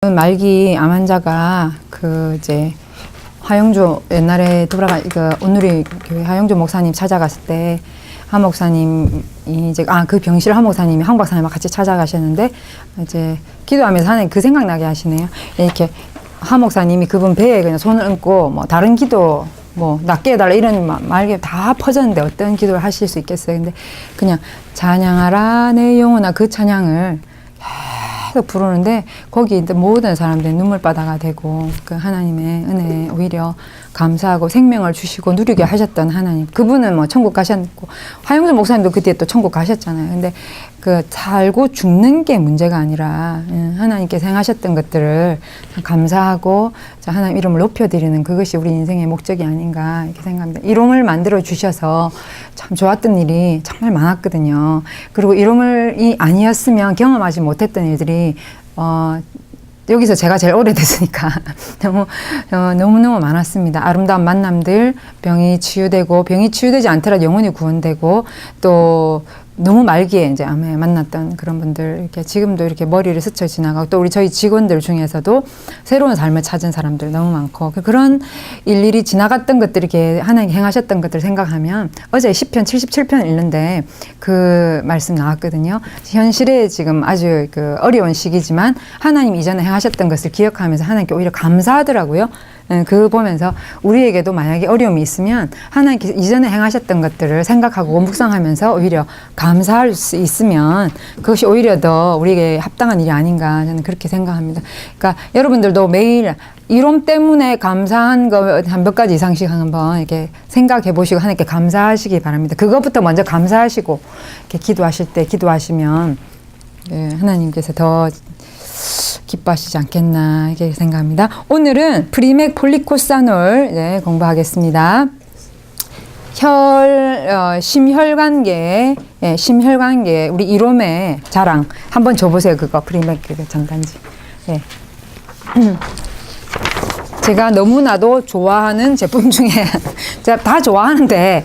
말기 암 환자가 이제 하영조 옛날에 돌아가 온누리 교회 하영조 목사님 찾아갔을 때 한 목사님이 이제 그 병실 한 목사님이 한 박사님과 같이 찾아가셨는데 이제 기도하면서 하나님 그 생각나게 하시네요. 이렇게 한 목사님이 그분 배에 그냥 손을 얹고 뭐 다른 기도 뭐 낫게 해달라 이런 말이 다 퍼졌는데 어떤 기도를 하실 수 있겠어요. 근데 그냥 찬양하라 내 영혼아 그 찬양을 계속 부르는데 거기 이제 모든 사람들이 눈물바다가 되고 그 하나님의 은혜에 오히려 감사하고 생명을 주시고 누리게 하셨던 하나님, 그분은 뭐 천국 가셨고 하영준 목사님도 그때 또 천국 가셨잖아요. 근데 그 살고 죽는 게 문제가 아니라 하나님께서 행하셨던 것들을 감사하고 하나님 이름을 높여드리는 그것이 우리 인생의 목적이 아닌가 이렇게 생각합니다. 이롬을 만들어 주셔서 참 좋았던 일이 정말 많았거든요. 그리고 이롬이 아니었으면 경험하지 못했던 일들이 여기서 제가 제일 오래됐으니까 너무너무 많았습니다. 아름다운 만남들, 병이 치유되지 않더라도 영혼이 구원되고 또 너무 말기에 이제 암에 만났던 그런 분들, 이렇게 지금도 이렇게 머리를 스쳐 지나가고 또 저희 직원들 중에서도 새로운 삶을 찾은 사람들 너무 많고 그런 일일이 지나갔던 것들 이렇게 하나님 행하셨던 것들 생각하면 어제 시편 77편 읽는데 그 말씀 나왔거든요. 현실에 지금 아주 어려운 시기지만 하나님 이전에 행하셨던 것을 기억하면서 하나님께 오히려 감사하더라고요. 그거 보면서 우리에게도 만약에 어려움이 있으면 하나님께서 이전에 행하셨던 것들을 생각하고 묵상하면서 오히려 감사할 수 있으면 그것이 오히려 더 우리에게 합당한 일이 아닌가 저는 그렇게 생각합니다. 그러니까 여러분들도 매일 이롬 때문에 감사한 거 한 몇 가지 이상씩 한번 이렇게 생각해 보시고 하나님께 감사하시기 바랍니다. 그것부터 먼저 감사하시고 이렇게 기도하실 때 기도하시면 하나님께서 더 기뻐하시지 않겠나 이렇게 생각합니다. 오늘은 프리맥 폴리코사놀 공부하겠습니다. 심혈관계 우리 이롬의 자랑 한번 줘보세요. 그거 프리맥 전단지. 제가 너무나도 좋아하는 제품 중에 제가 다 좋아하는데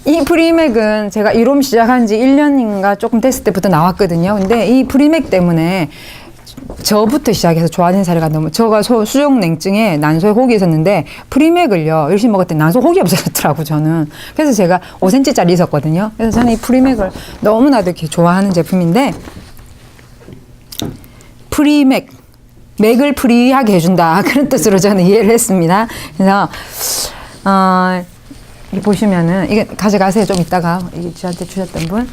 이 프리맥은 제가 이롬 시작한 지 1년인가 조금 됐을 때부터 나왔거든요. 근데 이 프리맥 때문에 저부터 시작해서 좋아진 사례가 너무, 저가 수족냉증에 난소혹이 있었는데 프리맥을요 열심히 먹었더니 난소혹이 없어졌더라고 저는. 그래서 제가 5cm짜리 있었거든요. 그래서 저는 이 프리맥을 너무나도 이렇게 좋아하는 제품인데, 프리맥, 맥을 프리하게 해준다 그런 뜻으로 저는 이해를 했습니다. 그래서 이 보시면은 이게 가져가세요. 좀 이따가 이게 저한테 주셨던 분.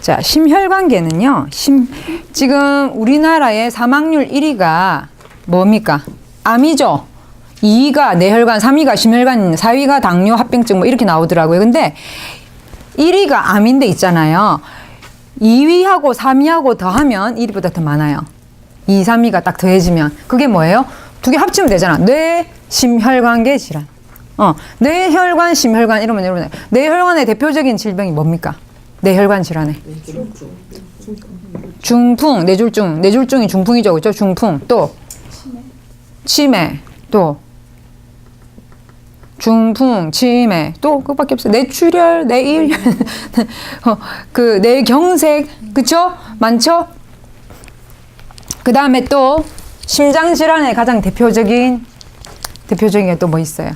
자, 심혈관계는요, 지금 우리나라의 사망률 1위가 뭡니까? 암이죠? 2위가 뇌혈관, 3위가 심혈관, 4위가 당뇨, 합병증 뭐 이렇게 나오더라고요. 근데 1위가 암인데 있잖아요. 2위하고 3위하고 더하면 1위보다 더 많아요. 2, 3위가 딱 더해지면. 그게 뭐예요? 두 개 합치면 되잖아. 뇌, 심혈관계 질환. 뇌혈관, 심혈관 이러면 여러분, 뇌혈관의 대표적인 질병이 뭡니까? 뇌혈관 질환에 중풍, 뇌졸중이 중풍이죠, 그렇죠? 중풍, 또 치매, 또 중풍, 치매, 또 그거밖에 없어요. 뇌출혈, 뇌일혈, 뇌경색, 그렇죠? 많죠? 그 다음에 또 심장 질환의 가장 대표적인 게 또 뭐 있어요?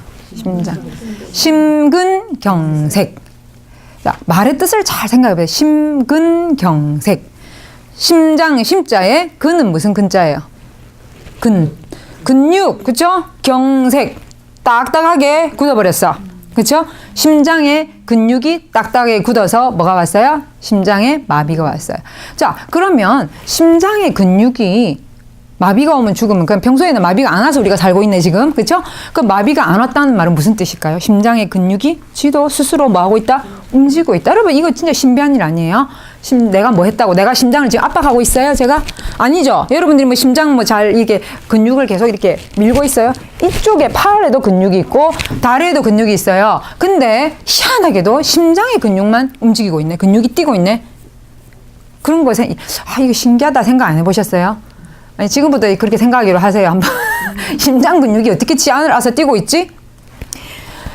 심근경색. 말의 뜻을 잘 생각해보세요. 심근경색. 심장, 심자에 근은 무슨 근자예요? 근육, 그쵸? 경색. 딱딱하게 굳어버렸어. 그쵸? 심장에 근육이 딱딱하게 굳어서 뭐가 왔어요? 심장에 마비가 왔어요. 자, 그러면 심장에 근육이 마비가 오면 죽으면 그냥 평소에는 마비가 안 와서 우리가 살고 있네 지금, 그렇죠? 그 마비가 안 왔다는 말은 무슨 뜻일까요? 심장의 근육이 지도 스스로 뭐 하고 있다? 움직이고 있다. 여러분 이거 진짜 신비한 일 아니에요? 내가 뭐 했다고 내가 심장을 지금 압박하고 있어요 제가? 아니죠. 여러분들이 뭐 심장 뭐 잘 이게 근육을 계속 이렇게 밀고 있어요? 이쪽에 팔에도 근육이 있고 다리에도 근육이 있어요. 근데 희한하게도 심장의 근육만 움직이고 있네. 근육이 뛰고 있네. 그런 거에 이거 신기하다 생각 안 해보셨어요? 아니, 지금부터 그렇게 생각하기로 하세요. 한번. 심장 근육이 어떻게 치안을 와서 뛰고 있지?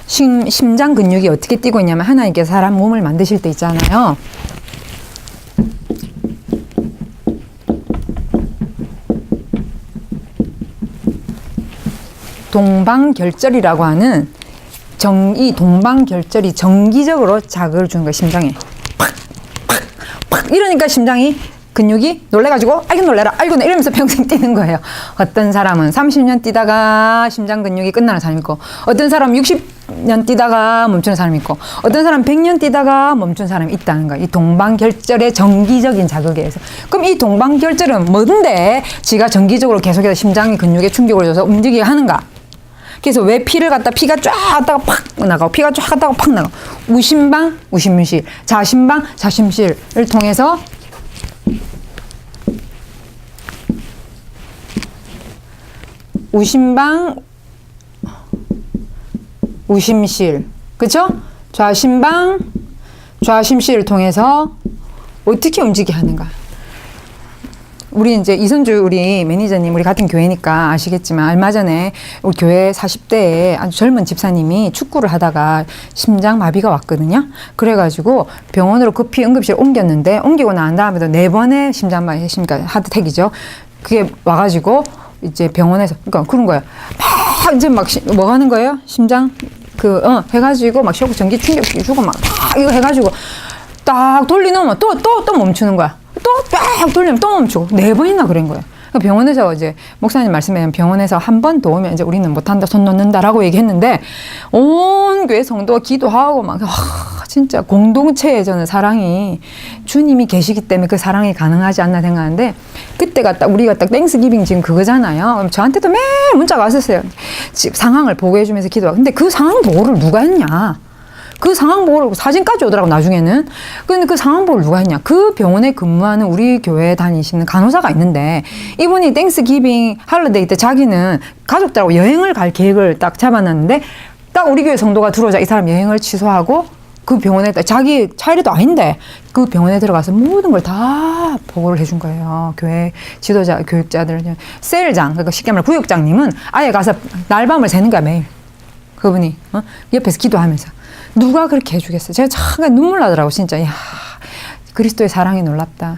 심장 근육이 어떻게 뛰고 있냐면 하나님께서 사람 몸을 만드실 때 있잖아요. 동방결절이라고 하는 이 동방결절이 정기적으로 자극을 주는 거예요. 심장에. 팍 이러니까 심장이 근육이 놀래가지고 아이고 놀래라 아이고 이러면서 평생 뛰는 거예요. 어떤 사람은 30년 뛰다가 심장 근육이 끝나는 사람이 있고, 어떤 사람은 60년 뛰다가 멈추는 사람이 있고, 어떤 사람은 100년 뛰다가 멈춘 사람이 있다는 거예요. 이 동방결절의 정기적인 자극에 의해서. 그럼 이 동방결절은 뭔데 지가 정기적으로 계속해서 심장의 근육에 충격을 줘서 움직이게 하는가? 그래서 왜 피가 쫙 갔다가 팍 나가고 피가 쫙 갔다가 팍 나가고, 우심방 우심실, 자심방 자심실을 통해서 우심방 우심실, 그쵸? 좌심방 좌심실을 통해서 어떻게 움직이게 하는가? 우리 이제 이선주 우리 매니저님, 우리 같은 교회니까 아시겠지만, 얼마 전에 우리 교회 40대에 아주 젊은 집사님이 축구를 하다가 심장마비가 왔거든요. 그래가지고 병원으로 급히 응급실 옮겼는데, 옮기고 난 다음에도 4번의 심장마비, 그러니까 하드택이죠. 그게 와가지고 이제 병원에서, 그러니까 그런 거예요. 막 이제 막 뭐 하는 거예요? 심장 해가지고 막 쇼크 전기 충격 주고 막 이거 해가지고 딱 돌리면 또 멈추는 거야. 또 쫙 돌리면 또 멈추고 4번이나 그런 거예요. 병원에서 이제 목사님 말씀에 병원에서 한 번 더 오면 이제 우리는 못한다, 손 놓는다라고 얘기했는데, 온 교회 성도가 기도하고 막 진짜 공동체의 저는 사랑이 주님이 계시기 때문에 그 사랑이 가능하지 않나 생각하는데, 그때가 딱 우리가 딱 땡스기빙 지금 그거잖아요. 그럼 저한테도 매일 문자가 왔었어요. 지금 상황을 보고해주면서 기도하고. 근데 그 상황 보고를 누가 했냐? 그 상황 보고를 사진까지 오더라고 나중에는. 근데 그 상황 보고를 누가 했냐? 그 병원에 근무하는 우리 교회 다니시는 간호사가 있는데, 이분이 땡스기빙 할리데이 때 자기는 가족들하고 여행을 갈 계획을 딱 잡아놨는데, 딱 우리 교회 성도가 들어오자 이 사람 여행을 취소하고 그 병원에 자기 차일이도 아닌데 그 병원에 들어가서 모든 걸 다 보고를 해준 거예요. 교회 지도자, 교육자들, 셀장, 그러니까 쉽게 말해 구역장님은 아예 가서 날밤을 새는 거야, 매일. 그분이 옆에서 기도하면서. 누가 그렇게 해주겠어요? 제가 참 눈물 나더라고, 진짜. 이야, 그리스도의 사랑이 놀랍다.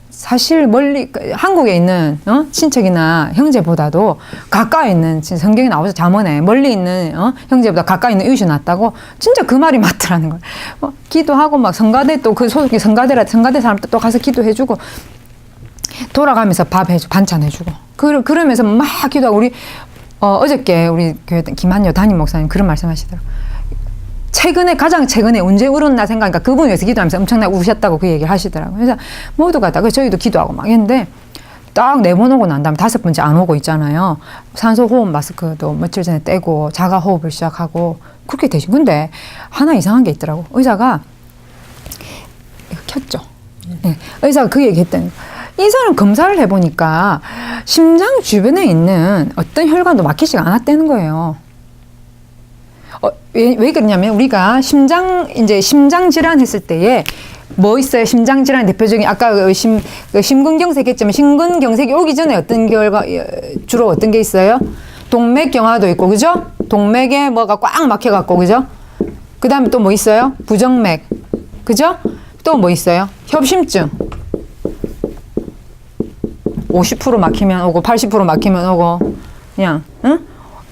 사실 멀리 한국에 있는 친척이나 형제보다도 가까이 있는, 성경에 나오죠, 잠언에 멀리 있는 형제보다 가까이 있는 이웃이 낫다고. 진짜 그 말이 맞더라는 거예요. 기도하고 막 성가대, 또 그 소속이 성가대 사람 또 가서 기도해주고, 돌아가면서 밥 해주고 반찬 해주고, 그러면서 막 기도하고. 우리 어저께 우리 교회 김한여 담임 목사님 그런 말씀하시더라고요. 가장 최근에 언제 울었나 생각하니까 그분 위해서 기도하면서 엄청나게 우셨다고 그 얘기를 하시더라고요. 그래서 모두가 다, 저희도 기도하고 막 했는데, 딱 4번 오고 난 다음에 5번째 안 오고 있잖아요. 산소호흡 마스크도 며칠 전에 떼고 자가호흡을 시작하고 그렇게 되신. 근데 하나 이상한 게 있더라고. 의사가 켰죠. 네. 의사가 그 얘기 했더니, 이 사람 검사를 해보니까 심장 주변에 있는 어떤 혈관도 막히지가 않았다는 거예요. 왜 그러냐면, 우리가 심장 질환 했을 때에 뭐 있어요? 심장 질환 대표적인, 아까 심근경색 했지만, 심근경색이 오기 전에 주로 어떤 게 있어요? 동맥경화도 있고, 그죠? 동맥에 뭐가 꽉 막혀갖고, 그죠? 그 다음에 또 뭐 있어요? 부정맥, 그죠? 또 뭐 있어요? 협심증. 50% 막히면 오고, 80% 막히면 오고, 그냥, 응?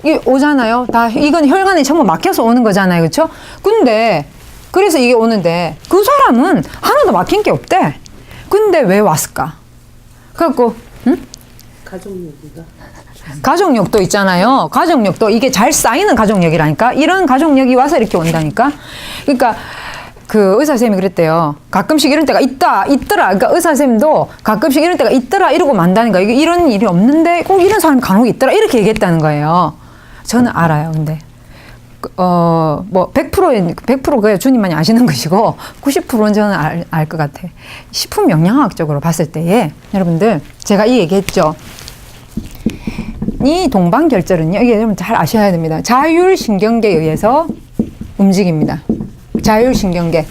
이게 오잖아요. 이건 혈관이 전부 막혀서 오는 거잖아요. 그쵸? 근데, 그래서 이게 오는데, 그 사람은 하나도 막힌 게 없대. 근데 왜 왔을까? 그래갖고, 응? 가족력도 있잖아요. 가족력도, 이게 잘 쌓이는 가족력이라니까? 이런 가족력이 와서 이렇게 온다니까? 그러니까, 그 의사 선생님이 그랬대요. 가끔씩 이런 때가 있더라. 그러니까 의사 선생님도 가끔씩 이런 때가 있더라 이러고 만다는 거야. 이런 일이 없는데 꼭 이런 사람이 간혹 있더라 이렇게 얘기했다는 거예요. 저는 알아요. 근데 뭐 100% 그야 주님만이 아시는 것이고, 90%는 저는 알 것 같아. 식품 영양학적으로 봤을 때에 여러분들, 제가 이 얘기했죠. 이 동방결절은요, 이게 여러분 잘 아셔야 됩니다. 자율신경계에 의해서 움직입니다. 자율신경계.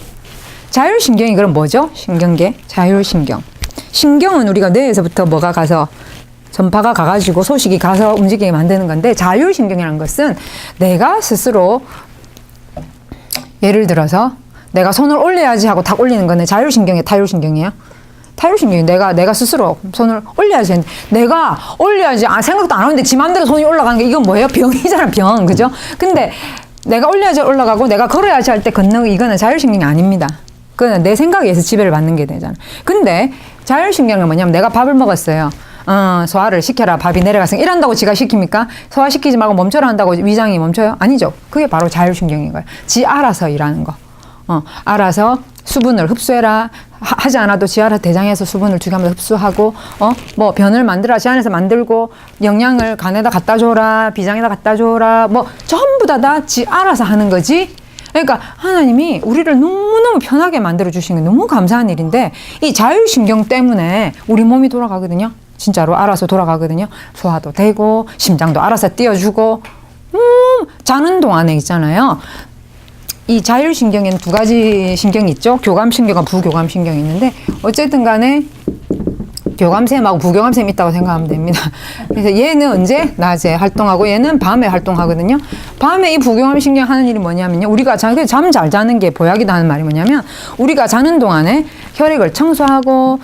자율신경이 그럼 뭐죠? 신경계, 자율신경. 신경은 우리가 뇌에서부터 뭐가 가서, 전파가 가가지고 소식이 가서 움직이게 만드는 건데, 자율신경이라는 것은 내가 스스로, 예를 들어서 내가 손을 올려야지 하고 탁 올리는 거는 자율신경이에요, 타율신경이에요? 자율신경이 내가 스스로 손을 올려야지. 내가 올려야지. 생각도 안 하는데 지 맘대로 손이 올라가는 게 이건 뭐예요? 병이잖아, 병. 그죠? 근데 내가 올려야지 올라가고 내가 걸어야지 할 때 걷는 이거는 자율신경이 아닙니다. 그거는 내 생각에 의해서 지배를 받는 게 되잖아. 근데 자율신경은 뭐냐면 내가 밥을 먹었어요. 소화를 시켜라. 밥이 내려갔으니까 이런다고 지가 시킵니까? 소화시키지 말고 멈춰라 한다고 위장이 멈춰요? 아니죠. 그게 바로 자율신경인 거예요. 지 알아서 일하는 거. 알아서 수분을 흡수해라. 하지 않아도 지 알아서 대장에서 수분을 주기하면서 흡수하고, 뭐 변을 만들어라. 지 안에서 만들고, 영양을 간에다 갖다 줘라. 비장에다 갖다 줘라. 뭐 전부 다 지 알아서 하는 거지. 그러니까 하나님이 우리를 너무너무 편하게 만들어 주신 게 너무 감사한 일인데, 이 자율신경 때문에 우리 몸이 돌아가거든요. 진짜로 알아서 돌아가거든요. 소화도 되고 심장도 알아서 뛰어주고, 자는 동안에 있잖아요. 이 자율신경에는 두 가지 신경이 있죠. 교감신경과 부교감신경이 있는데 어쨌든 간에 교감샘하고 부교감샘이 있다고 생각하면 됩니다. 그래서 얘는 언제? 낮에 활동하고 얘는 밤에 활동하거든요. 밤에 이 부교감신경 하는 일이 뭐냐면요. 우리가 잠 잘 자는 게 보약이다 하는 말이 뭐냐면 우리가 자는 동안에 혈액을 청소하고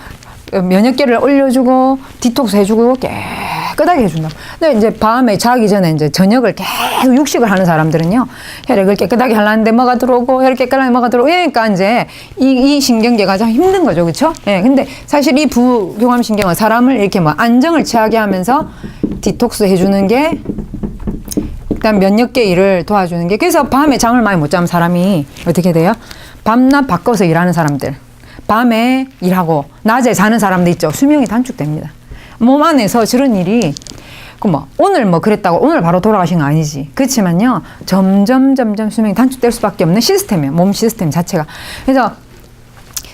면역계를 올려주고 디톡스 해주고 깨끗하게 해준다. 근데 이제 밤에 자기 전에 이제 저녁을 계속 육식을 하는 사람들은요, 혈액을 깨끗하게 하려는데 뭐가 들어오고 혈액 깨끗하게 뭐가 들어오고 이러니까 이제 이 신경계가 좀 힘든 거죠, 그렇죠? 예. 근데 사실 이 부교감신경은 사람을 이렇게 뭐 안정을 취하게 하면서 디톡스 해주는 게, 그다음 면역계 일을 도와주는 게, 그래서 밤에 잠을 많이 못 자면 사람이 어떻게 돼요? 밤낮 바꿔서 일하는 사람들. 밤에 일하고 낮에 자는 사람도 있죠. 수명이 단축됩니다. 몸 안에서 저런 일이 오늘 뭐 그랬다고 오늘 바로 돌아가신 건 아니지. 그렇지만요. 점점 수명이 단축될 수밖에 없는 시스템이에요. 몸 시스템 자체가. 그래서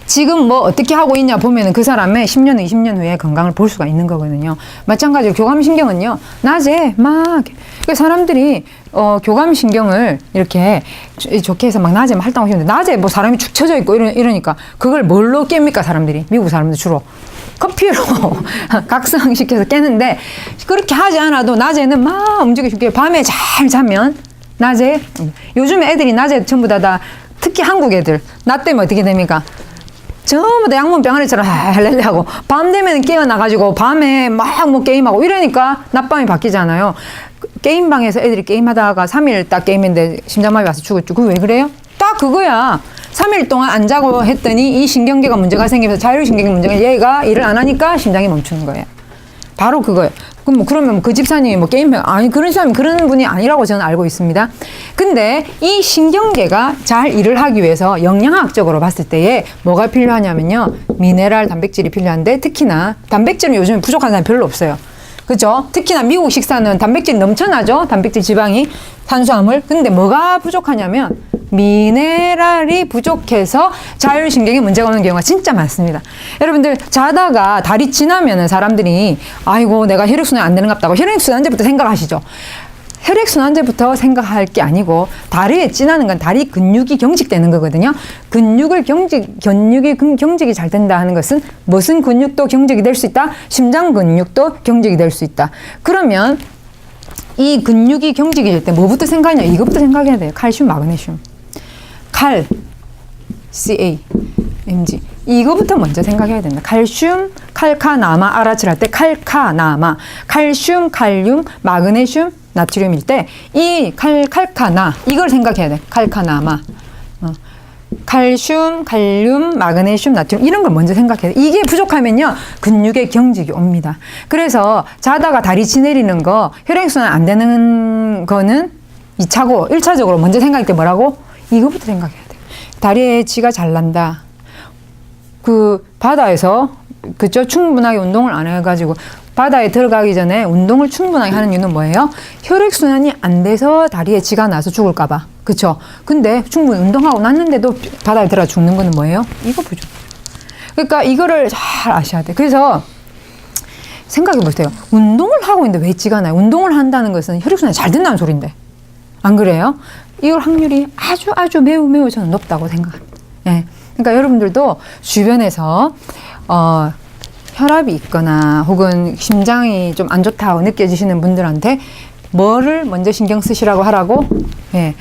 지금 뭐 어떻게 하고 있냐 보면은 그 사람의 10년, 20년 후에 건강을 볼 수가 있는 거거든요. 마찬가지로 교감신경은요, 낮에 막, 사람들이, 교감신경을 이렇게 좋게 해서 막 낮에 막 활동하고 싶은데, 낮에 뭐 사람이 축 처져 있고 이러니까, 그걸 뭘로 깹니까, 사람들이? 미국 사람들 주로. 커피로 각성시켜서 깨는데, 그렇게 하지 않아도 낮에는 막 움직이고 싶게, 밤에 잘 자면, 낮에, 요즘에 애들이 낮에 전부 다 특히 한국 애들, 낮 되면 어떻게 됩니까? 전부 다 양문 병아리처럼 할렐레 하고 밤 되면 깨어나가지고 밤에 막 뭐 게임하고 이러니까 낮밤이 바뀌잖아요. 게임방에서 애들이 게임하다가 3일 딱 게임인데 심장마비 와서 죽었죠. 그거 왜 그래요? 딱 그거야. 3일 동안 안 자고 했더니 이 신경계가 문제가 생기면서 자율신경계 문제가, 얘가 일을 안 하니까 심장이 멈추는 거예요. 바로 그거예요. 그러면 그 집사님이 뭐 게임병, 아니, 그런 사람이 그런 분이 아니라고 저는 알고 있습니다. 근데 이 신경계가 잘 일을 하기 위해서 영양학적으로 봤을 때에 뭐가 필요하냐면요. 미네랄 단백질이 필요한데, 특히나 단백질은 요즘에 부족한 사람이 별로 없어요. 그죠? 특히나 미국 식사는 단백질이 넘쳐나죠? 단백질, 지방이, 탄수화물. 근데 뭐가 부족하냐면 미네랄이 부족해서 자율신경에 문제가 오는 경우가 진짜 많습니다. 여러분들 자다가 다리 지나면은 사람들이 아이고 내가 혈액순환이 안 되는갑다고 혈액순환제부터 생각하시죠. 혈액순환제부터 생각할 게 아니고 다리에 찌나는 건 다리 근육이 경직되는 거거든요. 근육이 경직이 잘 된다 하는 것은 무슨 근육도 경직이 될 수 있다? 심장 근육도 경직이 될 수 있다. 그러면 이 근육이 경직이 될 때 뭐부터 생각하냐? 이것부터 생각해야 돼요. 칼슘, 마그네슘. 칼, CA, MG. 이거부터 먼저 생각해야 된다. 칼슘, 칼카나마 알아치할 때 칼카나마. 칼슘, 칼륨, 마그네슘, 나트륨일 때 이 칼카나 이걸 생각해야 돼. 칼카나마. 칼슘, 칼륨, 마그네슘, 나트륨 이런 걸 먼저 생각해야 돼. 이게 부족하면요. 근육의 경직이 옵니다. 그래서 자다가 다리 지내리는 거, 혈액순환 안 되는 거는 2차고 1차적으로 먼저 생각할 때 뭐라고? 이거부터 생각해야 돼. 다리에 지가 잘 난다. 그 바다에서 그죠? 충분하게 운동을 안 해가지고 바다에 들어가기 전에 운동을 충분하게 하는 이유는 뭐예요? 혈액순환이 안 돼서 다리에 지가 나서 죽을까봐. 그쵸? 근데 충분히 운동하고 났는데도 바다에 들어가 죽는 거는 뭐예요? 이거 부족. 그러니까 이거를 잘 아셔야 돼. 그래서 생각해 보세요. 운동을 하고 있는데 왜 지가 나요? 운동을 한다는 것은 혈액순환이 잘 된다는 소린데. 안 그래요? 이걸 확률이 아주 매우 저는 높다고 생각합니다. 예. 그러니까 여러분들도 주변에서 혈압이 있거나 혹은 심장이 좀 안 좋다고 느껴지시는 분들한테 뭐를 먼저 신경 쓰시라고 하라고? 예.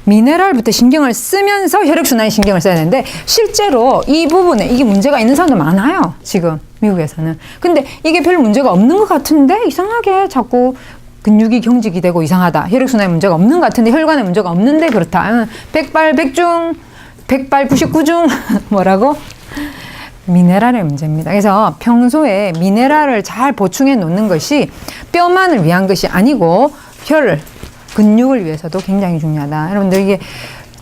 미네랄부터 신경을 쓰면서 혈액순환에 신경을 써야 되는데 실제로 이 부분에 이게 문제가 있는 사람도 많아요. 지금 미국에서는. 근데 이게 별 문제가 없는 것 같은데 이상하게 자꾸 근육이 경직이 되고 이상하다. 혈액순환에 문제가 없는 것 같은데 혈관에 문제가 없는데 그렇다. 백발백중, 백발99중 뭐라고? 미네랄의 문제입니다. 그래서 평소에 미네랄을 잘 보충해 놓는 것이 뼈만을 위한 것이 아니고 혈, 근육을 위해서도 굉장히 중요하다. 여러분들 이게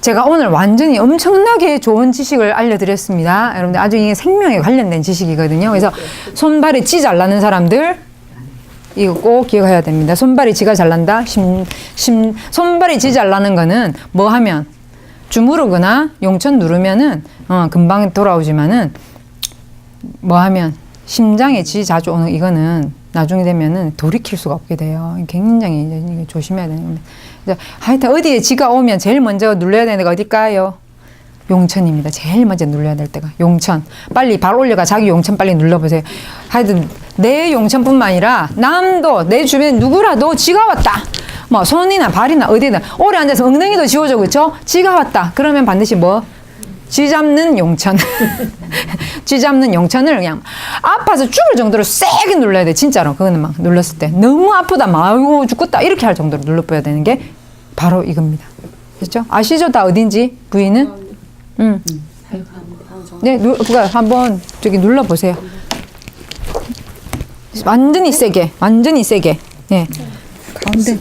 제가 오늘 완전히 엄청나게 좋은 지식을 알려드렸습니다. 여러분들 아주 이게 생명에 관련된 지식이거든요. 그래서 손발에 찌 잘 나는 사람들 이거 꼭 기억해야 됩니다. 손발이 지가 잘 난다. 손발이 지 잘 나는 거는 뭐 하면 주무르거나 용천 누르면은 금방 돌아오지만은 뭐 하면 심장에 지 자주 오는 이거는 나중에 되면은 돌이킬 수가 없게 돼요. 굉장히 이제 조심해야 되는 겁니다. 하여튼 어디에 지가 오면 제일 먼저 눌러야 되는 데가 어딜까요? 용천입니다. 제일 먼저 눌러야 될 때가 용천. 빨리 발 올려가 자기 용천 빨리 눌러보세요. 하여튼 내 용천뿐만 아니라 남도 내 주변 누구라도 지가 왔다. 뭐 손이나 발이나 어디든 오래 앉아서 엉덩이도 지워져 그렇죠? 지가 왔다. 그러면 반드시 뭐? 쥐 잡는 용천. 쥐 잡는 용천을 그냥 아파서 죽을 정도로 세게 눌러야 돼. 진짜로. 그거는 막 눌렀을 때 너무 아프다. 막 아이고 죽겠다. 이렇게 할 정도로 눌러줘야 되는 게 바로 이겁니다. 그렇죠? 아시죠? 다 어딘지? 부위는? 응. 네, 그거 한번 저기 눌러보세요. 완전히 세게. 완전히 세게. 예. 가운데.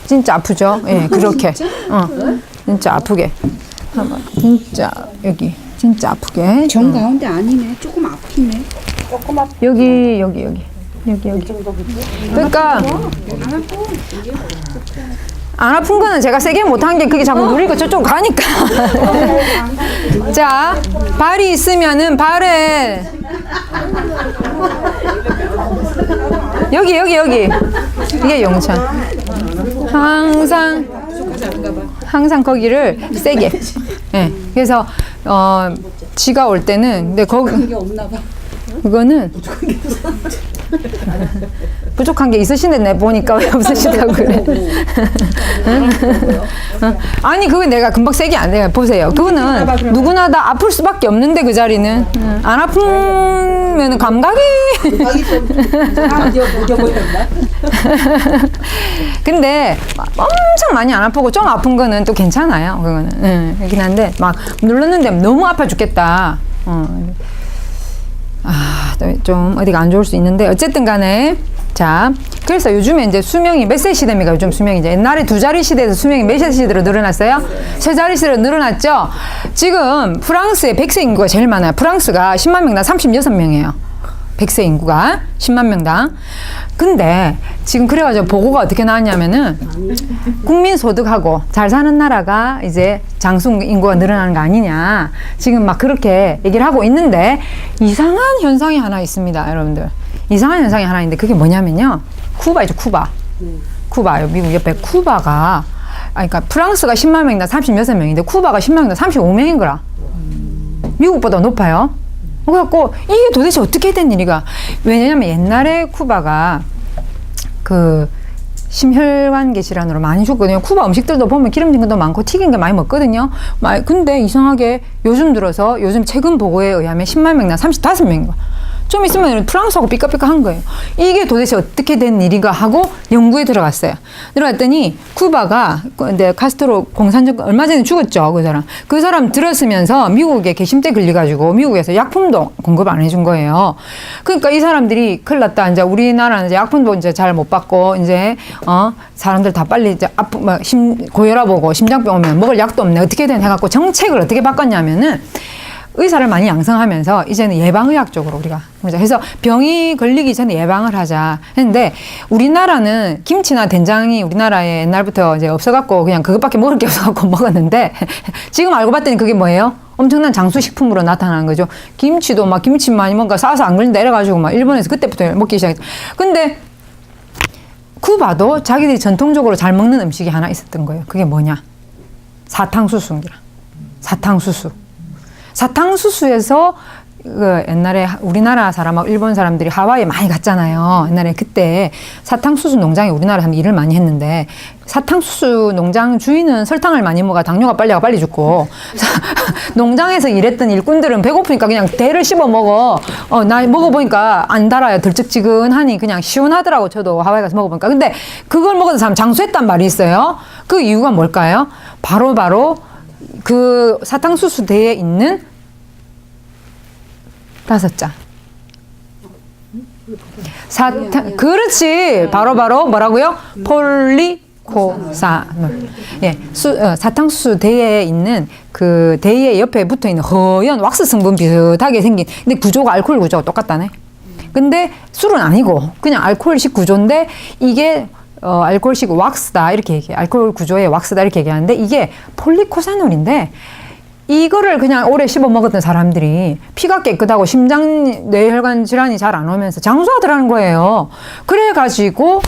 진짜 아프죠? 예, 그렇게. 진짜 아프게. 한번 진짜 여기 진짜 아프게. 정 가운데 아니네. 조금 앞이네. 조금 앞. 여기. 그러니까 안 아픈 거는 제가 세게 못한 게 그게 자꾸 누리고 저쪽 가니까. 자, 발이 있으면은 발에 여기 이게 용천. 항상 거기를 세게. 예. 그래서 지가 올 때는 근데 거기 그거는 부족한 게 있으신데 내 보니까 왜 없으시다고 그래. 아니 그거 내가 금방 세게 안 돼요. 보세요. 그거는 누구나 다 아플 수밖에 없는데 그 자리는 안 아프면 감각이 근데 엄청 많이 안 아프고 좀 아픈 거는 또 괜찮아요. 그거는 그렇긴 한데 막 눌렀는데 너무 아파 죽겠다. 좀 어디가 안 좋을 수 있는데 어쨌든 간에 자 그래서 요즘에 이제 수명이 몇 세 시대입니까? 요즘 수명이 이제 옛날에 2자리 시대에서 수명이 몇 세 시대로 늘어났어요? 3자리 시대로 늘어났죠? 지금 프랑스의 100세 인구가 제일 많아요. 프랑스가 10만 명당 36명이에요. 100세 인구가 10만 명당. 근데 지금 그래가지고 보고가 어떻게 나왔냐면은 국민 소득하고 잘 사는 나라가 이제 장수 인구가 늘어나는 거 아니냐. 지금 막 그렇게 얘기를 하고 있는데 이상한 현상이 하나 있습니다, 여러분들. 이상한 현상이 하나 있는데 그게 뭐냐면요. 쿠바이죠, 쿠바. 쿠바요. 미국 옆에 쿠바가 그러니까 프랑스가 10만 명당 36명인데 쿠바가 10만 명당 35명인 거라. 미국보다 높아요. 그래갖고 이게 도대체 어떻게 된 일이가? 왜냐면 옛날에 쿠바가 그 심혈관계 질환으로 많이 죽거든요. 쿠바 음식들도 보면 기름진 것도 많고 튀긴 게 많이 먹거든요. 근데 이상하게 요즘 들어서 요즘 최근 보고에 의하면 10만 명당 35명인 거야. 좀 있으면 프랑스하고 삐까삐까한 거예요. 이게 도대체 어떻게 된 일인가 하고 연구에 들어갔어요. 들어갔더니 쿠바가 근데 카스트로 공산정 얼마 전에 죽었죠. 그 사람 들었으면서 미국에 개심대 걸려가지고 미국에서 약품도 공급 안 해준 거예요. 그러니까 이 사람들이 큰일 났다. 이제 우리나라는 이제 약품도 이제 잘 못 받고 이제 사람들 다 빨리 이제 고혈압 오고 심장병 오면 먹을 약도 없네. 어떻게 된 해갖고 정책을 어떻게 바꿨냐면은. 의사를 많이 양성하면서 이제는 예방의학 쪽으로 우리가 그래서 병이 걸리기 전에 예방을 하자 했는데 우리나라는 김치나 된장이 우리나라에 옛날부터 이제 없어갖고 그냥 그것밖에 먹을 게 없어갖고 먹었는데 지금 알고 봤더니 그게 뭐예요? 엄청난 장수식품으로 나타나는 거죠. 김치도 막 김치 많이 뭔가 싸서 안 걸린다 이래가지고 막 일본에서 그때부터 먹기 시작했죠. 근데 쿠바도 자기들이 전통적으로 잘 먹는 음식이 하나 있었던 거예요. 그게 뭐냐? 사탕수수입니다. 사탕수수. 사탕수수에서 그 옛날에 우리나라 사람하고 일본 사람들이 하와이에 많이 갔잖아요. 옛날에 그때 사탕수수 농장에 우리나라 사람 일을 많이 했는데 사탕수수 농장 주인은 설탕을 많이 먹어 당뇨가 빨리 죽고 농장에서 일했던 일꾼들은 배고프니까 그냥 대를 씹어 먹어. 나 먹어보니까 안 달아요. 들쭉지근하니 그냥 시원하더라고. 저도 하와이 가서 먹어보니까. 근데 그걸 먹은 사람 장수했단 말이 있어요. 그 이유가 뭘까요? 바로 그 사탕수수 대에 있는 5자. 그렇지. 바로 뭐라고요? 폴리코사놀. 예, 사탕수수 대에 있는 그 대에 옆에 붙어 있는 허연 왁스 성분 비슷하게 생긴. 근데 구조가 알코올 구조가 똑같다네. 근데 술은 아니고 그냥 알코올식 구조인데 이게 알코올식 왁스다 이렇게 얘기해. 알코올 구조의 왁스다 이렇게 얘기하는데 이게 폴리코사놀인데. 이거를 그냥 오래 씹어 먹었던 사람들이 피가 깨끗하고 심장 뇌혈관 질환이 잘 안 오면서 장수하더라는 거예요. 그래가지고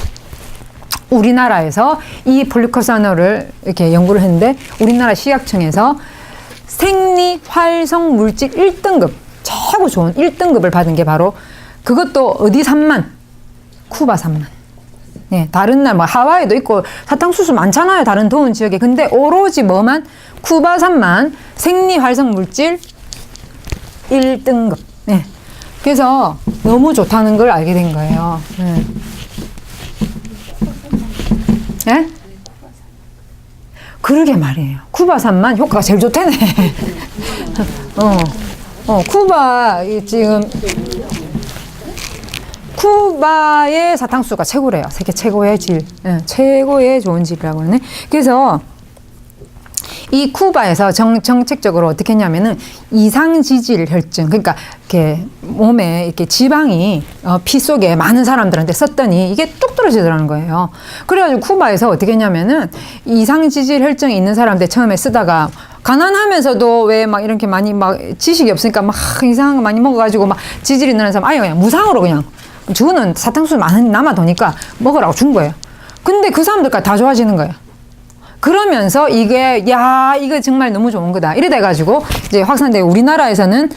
우리나라에서 이 폴리코사놀을 이렇게 연구를 했는데 우리나라 식약청에서 생리활성 물질 1등급 최고 좋은 1등급을 받은 게 바로 그것도 어디 산만? 쿠바 산만. 네, 다른 날 뭐 하와이도 있고 사탕수수 많잖아요. 다른 더운 지역에. 근데 오로지 뭐만? 쿠바산만 생리활성 물질 1등급. 네. 그래서 너무 좋다는 걸 알게 된 거예요. 네. 네? 그러게 말이에요. 쿠바산만 효과가 제일 좋다네. 쿠바 지금 쿠바의 사탕수수가 최고래요. 세계 최고의 질, 최고의 좋은 질이라고 하네. 그래서 이 쿠바에서 정책적으로 어떻게 했냐면은 이상지질 혈증, 그러니까 이렇게 몸에 이렇게 지방이 피 속에 많은 사람들한테 썼더니 이게 뚝 떨어지더라는 거예요. 그래가지고 쿠바에서 어떻게 했냐면은 이상지질 혈증이 있는 사람들 처음에 쓰다가 가난하면서도 왜 막 이렇게 많이 막 지식이 없으니까 막 이상한 거 많이 먹어가지고 막 지질이 있는 사람 아예 그냥 무상으로 그냥 주는 사탕수수 많은 남아도니까 먹으라고 준 거예요. 근데 그 사람들까지 다 좋아지는 거예요. 그러면서 이게 이거 정말 너무 좋은 거다. 이래 돼가지고 이제 확산되고 우리나라에서는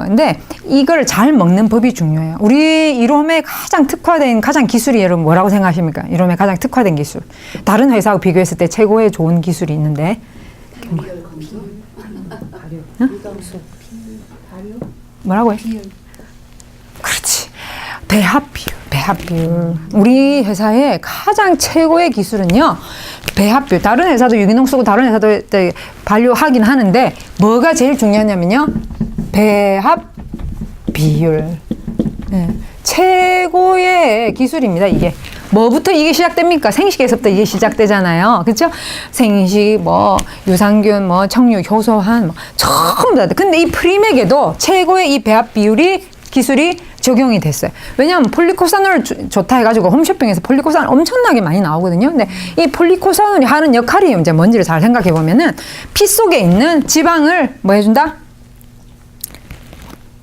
근데 이걸 잘 먹는 법이 중요해요. 우리 이롬에 가장 특화된 가장 기술이 여러분 뭐라고 생각하십니까? 이롬에 가장 특화된 기술. 다른 회사하고 비교했을 때 최고의 좋은 기술이 있는데. 뭐라고요? 그렇지. 배합 비율. 우리 회사의 가장 최고의 기술은요, 배합 비율. 다른 회사도 유기농 쓰고 다른 회사도 반려하긴 하는데, 뭐가 제일 중요하냐면요, 배합 비율. 네. 최고의 기술입니다, 이게. 뭐부터 이게 시작됩니까? 생식에서부터 이게 시작되잖아요. 그렇죠? 생식, 유산균, 청류, 효소한, 전부 다. 근데 이 프리맥에도 최고의 이 배합 비율이 기술이 적용이 됐어요. 왜냐하면 폴리코사놀 좋다 해가지고 홈쇼핑에서 폴리코사놀 엄청나게 많이 나오거든요. 근데 이 폴리코사놀이 하는 역할이 이제 뭔지를 잘 생각해 보면은 피 속에 있는 지방을 뭐 해준다?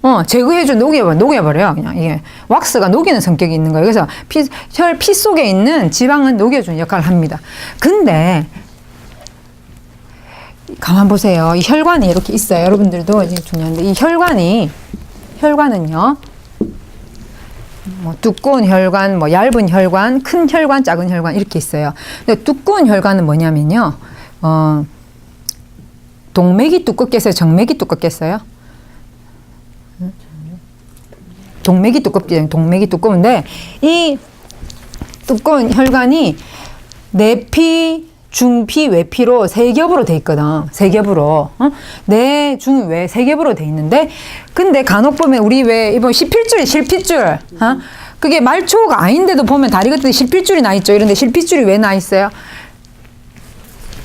녹여버려요. 그냥 이게 왁스가 녹이는 성격이 있는 거예요. 그래서 피 속에 있는 지방은 녹여주는 역할을 합니다. 근데 가만 보세요. 이 혈관이 이렇게 있어요. 여러분들도 이제 중요한데 이 혈관은요. 두꺼운 혈관, 얇은 혈관, 큰 혈관, 작은 혈관 이렇게 있어요. 근데 두꺼운 혈관은 뭐냐면요. 동맥이 두껍겠어요? 정맥이 두껍겠어요? 동맥이 두꺼운데 이 두꺼운 혈관이 내피, 중피, 외피로 세 겹으로 돼 있거든. 세 겹으로. 내, 중, 외 세 겹으로 돼 있는데 근데 간혹 보면 우리 왜 이번 실핏줄 그게 말초가 아닌데도 보면 다리 끝에 실핏줄이 나 있죠. 이런데 실핏줄이 왜 나 있어요?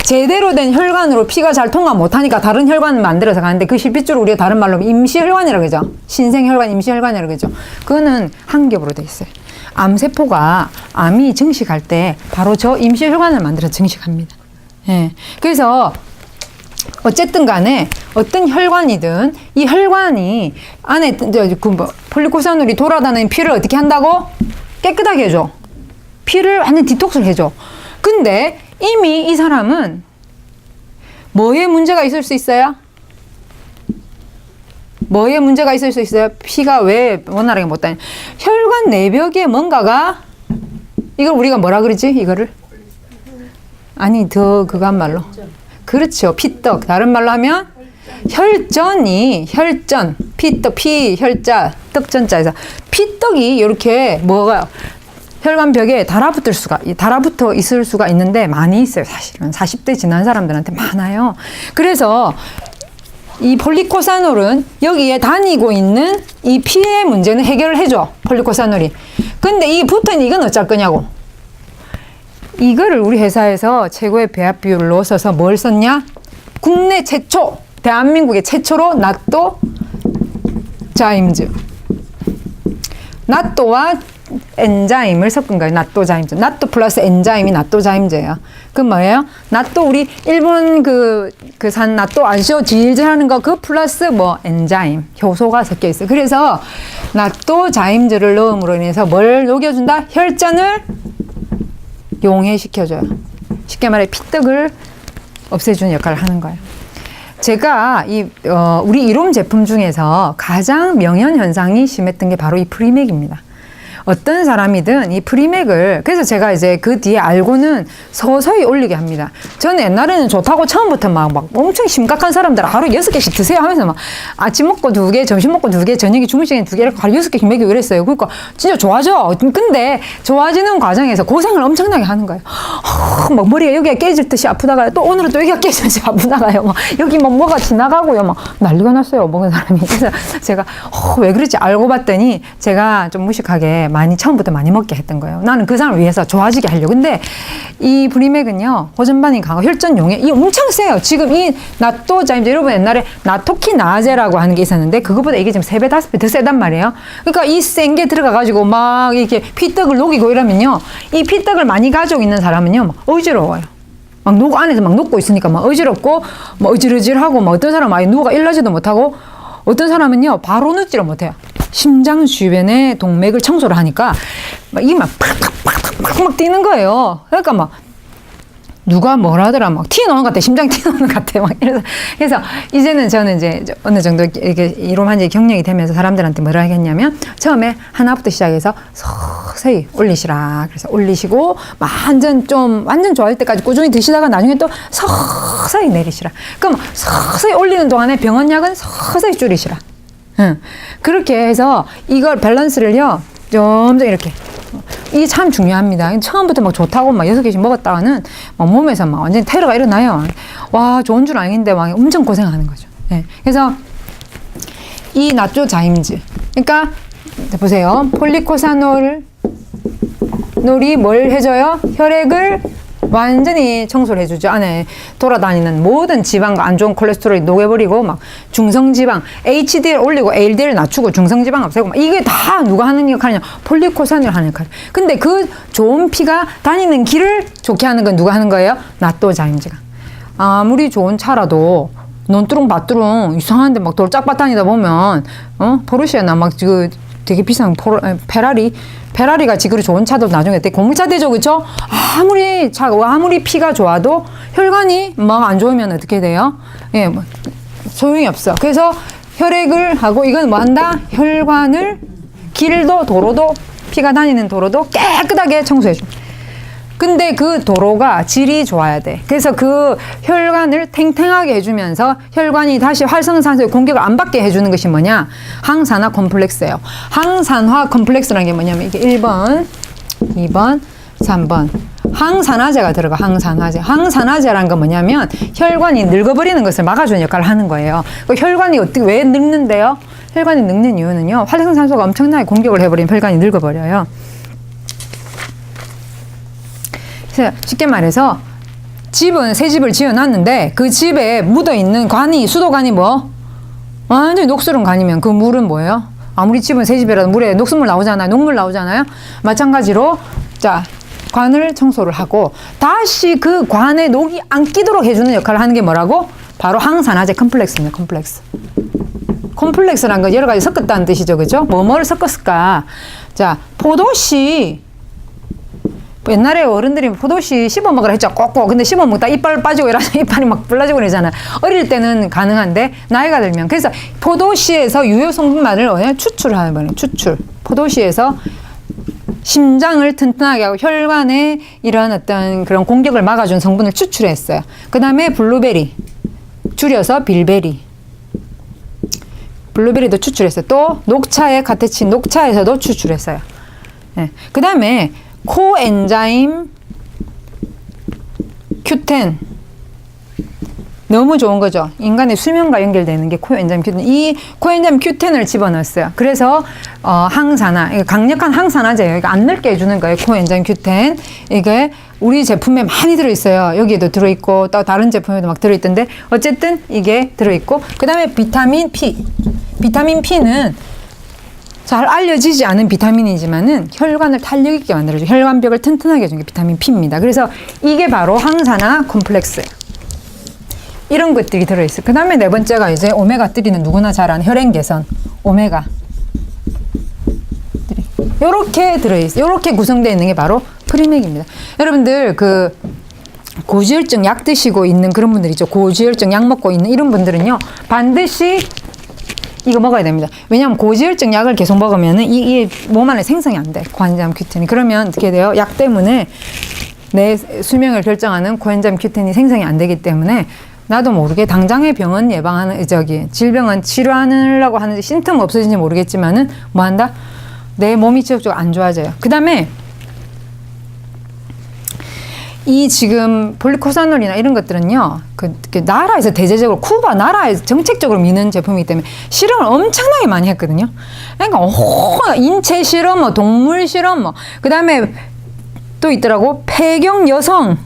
제대로 된 혈관으로 피가 잘 통과 못하니까 다른 혈관을 만들어서 가는데 그 실핏줄을 우리가 다른 말로 임시혈관이라고 그러죠. 신생혈관, 임시혈관이라고 그러죠. 그거는 한 겹으로 돼 있어요. 암세포가 암이 증식할 때 바로 저 임시혈관을 만들어서 증식합니다. 예. 그래서 어쨌든 간에 어떤 혈관이든 이 혈관이 안에 폴리코사놀이 돌아다니는 피를 어떻게 한다고? 깨끗하게 해줘. 피를 완전 디톡스를 해줘. 근데 이미 이 사람은 뭐에 문제가 있을 수 있어요? 뭐에 문제가 있을 수 있어요? 피가 왜 원활하게 못 다니? 혈관 내벽에 뭔가가 이걸 우리가 뭐라 그러지? 이거를 아니 더 그간 말로 그렇죠. 피떡. 다른 말로 하면 혈전이 혈전 피떡 피 혈자 떡전자에서 피떡이 이렇게 뭐가 혈관벽에 달아붙어 있을 수가 있는데 많이 있어요. 사실은 40대 지난 사람들한테 많아요. 그래서 이 폴리코사놀은 여기에 다니고 있는 이 피의 문제는 해결을 해줘. 폴리코사놀이. 근데 이 붙어있는 이건 어쩔 거냐고. 이거를 우리 회사에서 최고의 배합 비율로 써서 뭘 썼냐? 국내 최초, 대한민국의 최초로 나또 자임즈. 나또와 엔자임을 섞은 거예요. 나또자임즈. 나또 플러스 엔자임이 나또자임즈예요. 그 뭐예요? 나또 우리 일본 산 나또 아시오 질질 하는 거 그 플러스 뭐 엔자임 효소가 섞여 있어요. 그래서 나또자임즈를 넣음으로 인해서 뭘 녹여준다? 혈전을 용해시켜줘요. 쉽게 말해 피떡을 없애주는 역할을 하는 거예요. 제가 우리 이롬 제품 중에서 가장 명현 현상이 심했던 게 바로 이 프리맥입니다. 어떤 사람이든 이 프리맥을 그래서 제가 이제 그 뒤에 알고는 서서히 올리게 합니다. 저는 옛날에는 좋다고 처음부터 막 엄청 심각한 사람들 하루 6개씩 드세요 하면서 막 아침 먹고 2개, 점심 먹고 2개, 저녁에 주무 시간에 2개 이렇게 하루 6개씩 먹이고 그랬어요. 그러니까 진짜 좋아져. 근데 좋아지는 과정에서 고생을 엄청나게 하는 거예요. 막 머리가 여기가 깨질 듯이 아프다가요. 또 오늘은 또 여기가 깨질 듯이 아프다가요. 막 여기 막 뭐가 지나가고요. 막 난리가 났어요. 먹은 사람이. 그래서 제가 왜 그랬지 알고 봤더니 제가 좀 무식하게 많이 처음부터 많이 먹게 했던 거예요. 나는 그 사람을 위해서 좋아지게 하려고. 근데 이 브리맥은요. 호전반응이 강하고 혈전 용해 이 엄청 세요. 지금 이 나또자임즈 여러분 옛날에 나토키나제라고 하는 게 있었는데 그거보다 이게 지금 3배 5배 더 세단 말이에요. 그러니까 이 센 게 들어가 가지고 막 이렇게 피떡을 녹이고 이러면요. 이 피떡을 많이 가지고 있는 사람은요. 막 어지러워요. 막 안에서 막 녹고 있으니까 막 어지럽고 막 어지러질하고 막 어떤 사람은 아예 누가 일하지도 못하고 어떤 사람은요. 바로 눕지를 못해요. 심장 주변에 동맥을 청소를 하니까 막 이게 막 팍팍팍팍 막 뛰는 거예요. 그러니까 막 누가 뭐라더라 막 튀어나오는 것 같아. 심장 튀어나오는 것 같아. 막 그래서 이제는 저는 이제 어느 정도 이렇게 이롬한 경력이 되면서 사람들한테 뭐라 하겠냐면 처음에 하나부터 시작해서 서서히 올리시라. 그래서 올리시고 완전 좋아할 때까지 꾸준히 드시다가 나중에 또 서서히 내리시라. 그럼 서서히 올리는 동안에 병원약은 서서히 줄이시라. 그렇게 해서 이걸 밸런스를요 점점 이렇게 이게 참 중요합니다. 처음부터 막 좋다고 막 6개씩 먹었다가는 막 몸에서 막 완전 테러가 일어나요. 와 좋은 줄 아는데 막 엄청 고생하는 거죠. 네. 그래서 이 나토자임즈 그러니까 보세요. 폴리코사놀이 뭘 해줘요? 혈액을 완전히 청소를 해주죠. 안에 돌아다니는 모든 지방과 안 좋은 콜레스테롤이 녹여버리고 막 중성지방 HDL 올리고 LDL 낮추고 중성지방 없애고 막 이게 다 누가 하는 역할이냐? 폴리코사놀 하는 역할. 근데 그 좋은 피가 다니는 길을 좋게 하는 건 누가 하는 거예요? 나토자임즈가. 아무리 좋은 차라도 논두렁 밭두렁 이상한데 막 돌짝밭 다니다 보면 포르쉐나 막 되게 비싼 페라리 같이 그리 좋은 차도 나중에 고물차 되죠, 그렇죠? 아무리 피가 좋아도 혈관이 막 안 좋으면 어떻게 돼요? 예, 뭐 소용이 없어. 그래서 혈액을 하고 이건 뭐 한다? 혈관을 길도 도로도 피가 다니는 도로도 깨끗하게 청소해줘. 근데 그 도로가 질이 좋아야 돼. 그래서 그 혈관을 탱탱하게 해주면서 혈관이 다시 활성산소의 공격을 안 받게 해주는 것이 뭐냐? 항산화 콤플렉스예요. 항산화 콤플렉스라는 게 뭐냐면 이게 1번, 2번, 3번. 항산화제가 들어가. 항산화제라는 건 뭐냐면 혈관이 늙어버리는 것을 막아주는 역할을 하는 거예요. 그 혈관이 왜 늙는데요? 혈관이 늙는 이유는요. 활성산소가 엄청나게 공격을 해버리면 혈관이 늙어버려요. 쉽게 말해서 새 집을 지어놨는데 그 집에 묻어있는 수도관이 완전히 녹슬은 관이면 그 물은 뭐예요? 아무리 집은 새 집이라도 물에 녹수물 나오잖아요. 녹물 나오잖아요. 마찬가지로 관을 청소를 하고 다시 그 관에 녹이 안 끼도록 해주는 역할을 하는 게 뭐라고? 바로 항산화제 컴플렉스입니다. 콤플렉스라는 건 여러 가지 섞었다는 뜻이죠. 그죠? 뭐를 섞었을까? 자, 포도씨 옛날에 어른들이 포도씨 씹어 먹으라 했죠. 꼭꼭. 근데 씹어 먹다 이빨 빠지고 이러서 이빨이 막 불라지고 그러잖아요. 어릴 때는 가능한데 나이가 들면. 그래서 포도씨에서 유효 성분만을 추출하는 추출. 포도씨에서 심장을 튼튼하게 하고 혈관에 이런 어떤 그런 공격을 막아준 성분을 추출했어요. 그 다음에 블루베리. 줄여서 빌베리. 블루베리도 추출했어요. 또 녹차의 카테친, 녹차에서도 추출했어요. 네. 그 다음에 코엔자임 Q10 너무 좋은 거죠. 인간의 수면과 연결되는 게 코엔자임 Q10. 이 코엔자임 Q10을 집어넣었어요. 그래서 항산화, 강력한 항산화제예요. 이거 안 늙게 해주는 거예요. 코엔자임 Q10. 이게 우리 제품에 많이 들어있어요. 여기에도 들어있고 또 다른 제품에도 막 들어있던데 어쨌든 이게 들어있고 그 다음에 비타민 P. 비타민 P는 잘 알려지지 않은 비타민이지만은 혈관을 탄력 있게 만들어줘. 혈관벽을 튼튼하게 해주는 게 비타민 P입니다. 그래서 이게 바로 항산화 콤플렉스예요. 이런 것들이 들어있어요. 그 다음에 네 번째가 이제 오메가3는 누구나 잘 아는 혈행 개선. 오메가. 요렇게 들어있어요. 요렇게 구성되어 있는 게 바로 프리맥입니다. 여러분들 그 고지혈증 약 드시고 있는 그런 분들 있죠. 고지혈증 약 먹고 있는 이런 분들은요. 반드시 이거 먹어야 됩니다. 왜냐하면 고지혈증 약을 계속 먹으면은 이 몸 안에 생성이 안 돼. 코엔자임 Q10이. 그러면 어떻게 돼요? 약 때문에 내 수명을 결정하는 코엔자임 Q10이 생성이 안 되기 때문에 나도 모르게 당장의 병은 예방하는 질병은 치료하려고 하는데 심틈 없어진지 모르겠지만은 뭐 한다? 내 몸이 지속적으로 안 좋아져요. 그 다음에 이 지금 폴리코사놀이나 이런 것들은요, 그 나라에서 대대적으로 쿠바 나라에서 정책적으로 미는 제품이기 때문에 실험을 엄청나게 많이 했거든요. 그러니까 인체 실험, 뭐 동물 실험, 뭐 그다음에 또 있더라고 폐경 여성,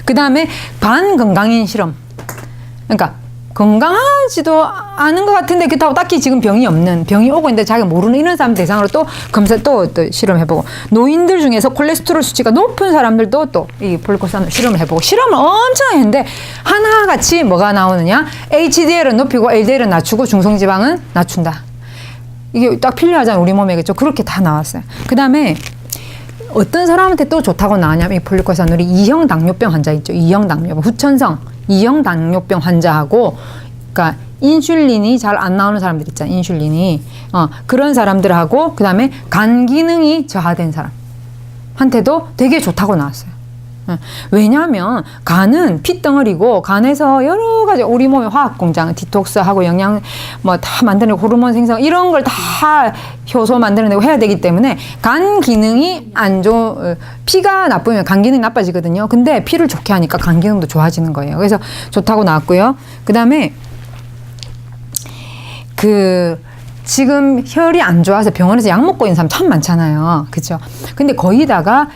그다음에 반건강인 실험. 그러니까 건강하지도 않은 것 같은데 그렇다고 딱히 지금 병이 오고 있는데 자기가 모르는 이런 사람 대상으로 또 검사 또 실험해보고 노인들 중에서 콜레스테롤 수치가 높은 사람들도 또 이 폴리코사놀 실험을 해보고 실험을 엄청 했는데 하나같이 뭐가 나오느냐 HDL은 높이고 LDL은 낮추고 중성지방은 낮춘다. 이게 딱 필요하잖아요 우리 몸에. 그렇죠? 그렇게 다 나왔어요. 그 다음에 어떤 사람한테 또 좋다고 나왔냐면 이 폴리코사놀이 2형 당뇨병 환자 있죠. 2형 당뇨병 후천성 2형 당뇨병 환자하고 그러니까 인슐린이 잘 안 나오는 사람들 있잖아요. 인슐린이 그런 사람들하고 그 다음에 간 기능이 저하된 사람한테도 되게 좋다고 나왔어요. 왜냐하면 간은 핏덩어리고 간에서 여러 가지 우리 몸의 화학 공장 디톡스하고 영양 뭐 다 만드는 호르몬 생성 이런 걸 다 효소 만들어내고 해야 되기 때문에 간 기능이 피가 나쁘면 간 기능이 나빠지거든요. 근데 피를 좋게 하니까 간 기능도 좋아지는 거예요. 그래서 좋다고 나왔고요. 그 다음에 지금 혈이 안 좋아서 병원에서 약 먹고 있는 사람 참 많잖아요. 그죠? 근데 거기다가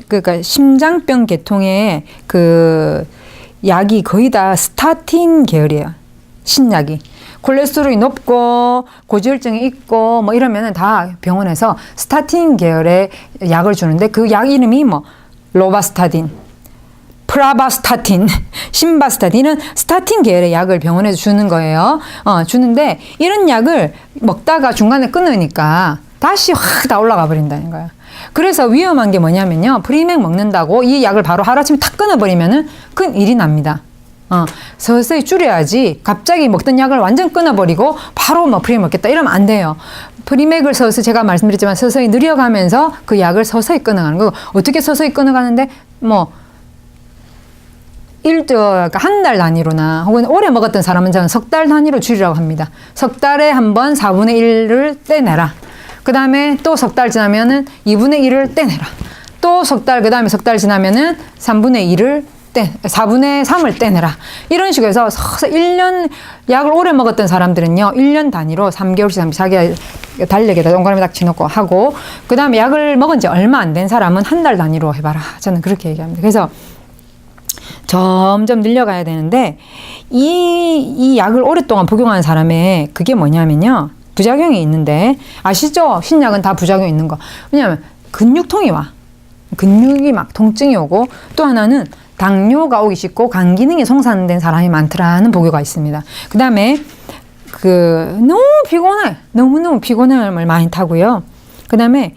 그러니까 심장병 계통의 그 약이 거의 다 스타틴 계열이에요. 신약이. 콜레스테롤이 높고 고지혈증이 있고 뭐 이러면은 다 병원에서 스타틴 계열의 약을 주는데 그 약 이름이 뭐 로바스타딘, 프라바스타틴, 신바스타딘은 스타틴 계열의 약을 병원에서 주는 거예요. 주는데 이런 약을 먹다가 중간에 끊으니까 다시 확 다 올라가 버린다는 거예요. 그래서 위험한 게 뭐냐면요. 프리맥 먹는다고 이 약을 바로 하루아침에 탁 끊어버리면은 큰 일이 납니다. 서서히 줄여야지 갑자기 먹던 약을 완전 끊어버리고 바로 뭐 프리맥 먹겠다 이러면 안 돼요. 프리맥을 서서히 제가 말씀드렸지만 서서히 늘려가면서 그 약을 서서히 끊어가는 거고 어떻게 서서히 끊어가는데 뭐 한 달 단위로나 혹은 오래 먹었던 사람은 저는 석 달 단위로 줄이라고 합니다. 석 달에 한 번 4분의 1을 떼내라. 그 다음에 또 석 달 지나면은 2분의 1을 떼내라. 또 석 달, 그 다음에 석 달 지나면은 4분의 3을 떼내라. 이런 식으로 해서 서서 1년, 약을 오래 먹었던 사람들은요, 1년 단위로 3개월씩 자기가 달력에다 동그라미 딱 치놓고 하고, 그 다음에 약을 먹은 지 얼마 안 된 사람은 한 달 단위로 해봐라. 저는 그렇게 얘기합니다. 그래서 점점 늘려가야 되는데 이 약을 오랫동안 복용하는 사람의 그게 뭐냐면요. 부작용이 있는데 아시죠? 신약은 다 부작용이 있는 거. 왜냐하면 근육통이 와. 근육이 막 통증이 오고 또 하나는 당뇨가 오기 쉽고 간 기능이 손상된 사람이 많더라는 보고가 있습니다. 그 다음에 너무 피곤해. 너무너무 피곤함을 많이 타고요. 그 다음에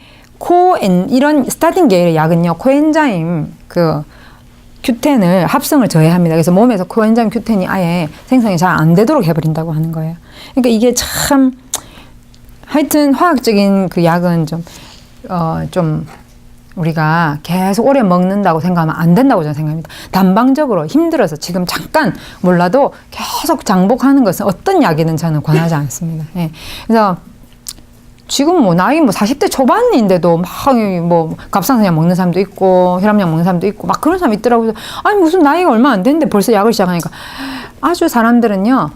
이런 스타틴 계열의 약은요, 코엔자임 Q10을 합성을 저해합니다. 그래서 몸에서 코엔자임 Q10이 아예 생성이 잘 안 되도록 해버린다고 하는 거예요. 그러니까 이게 참 하여튼 화학적인 그 약은 좀 우리가 계속 오래 먹는다고 생각하면 안 된다고 저는 생각합니다. 단방적으로 힘들어서 지금 잠깐 몰라도 계속 장복하는 것은 어떤 약이든 저는 권하지 않습니다. 예. 그래서 지금 나이 40대 초반인데도 막 갑상선약 먹는 사람도 있고 혈압약 먹는 사람도 있고 막 그런 사람 있더라고요. 아니 무슨 나이가 얼마 안 됐는데 벌써 약을 시작하니까 아주 사람들은요.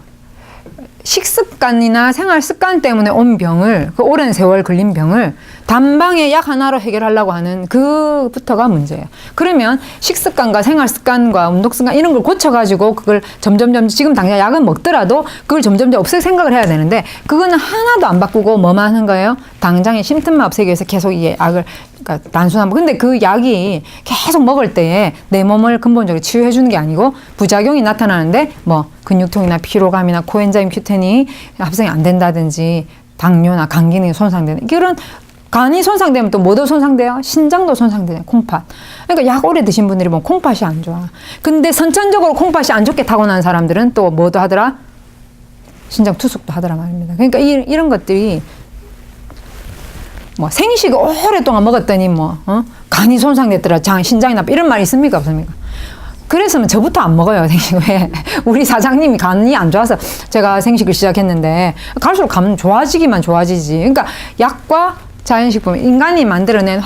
식습관이나 생활 습관 때문에 온 병을, 그 오랜 세월 걸린 병을 단방에 약 하나로 해결하려고 하는 그부터가 문제예요. 그러면 식습관과 생활 습관과 운동 습관 이런 걸 고쳐가지고 그걸 점점 지금 당장 약은 먹더라도 그걸 점점 없앨 생각을 해야 되는데 그거는 하나도 안 바꾸고 뭐만 하는 거예요? 당장의 심틈만 없애기 위해서 계속 이 약을 그러니까 단순한 근데 그 약이 계속 먹을 때에 내 몸을 근본적으로 치유해 주는 게 아니고 부작용이 나타나는데 근육통이나 피로감이나 코엔자임 Q10이 합성이 안 된다든지 당뇨나 간 기능이 손상되는 이런 간이 손상되면 또 뭐도 손상돼요? 신장도 손상되잖아요. 콩팥. 그러니까 약 오래 드신 분들이 보면 콩팥이 안 좋아. 근데 선천적으로 콩팥이 안 좋게 타고난 사람들은 또 뭐도 하더라? 신장 투숙도 하더라 말입니다. 그러니까 이런 것들이 생식을 오랫동안 먹었더니 간이 손상됐더라, 신장이 나빠 이런 말 있습니까 없습니까? 그랬으면 저부터 안 먹어요 생식을. 왜? 우리 사장님이 간이 안 좋아서 제가 생식을 시작했는데 갈수록 간 좋아지기만 좋아지지. 그러니까 약과 자연식품, 인간이 만들어낸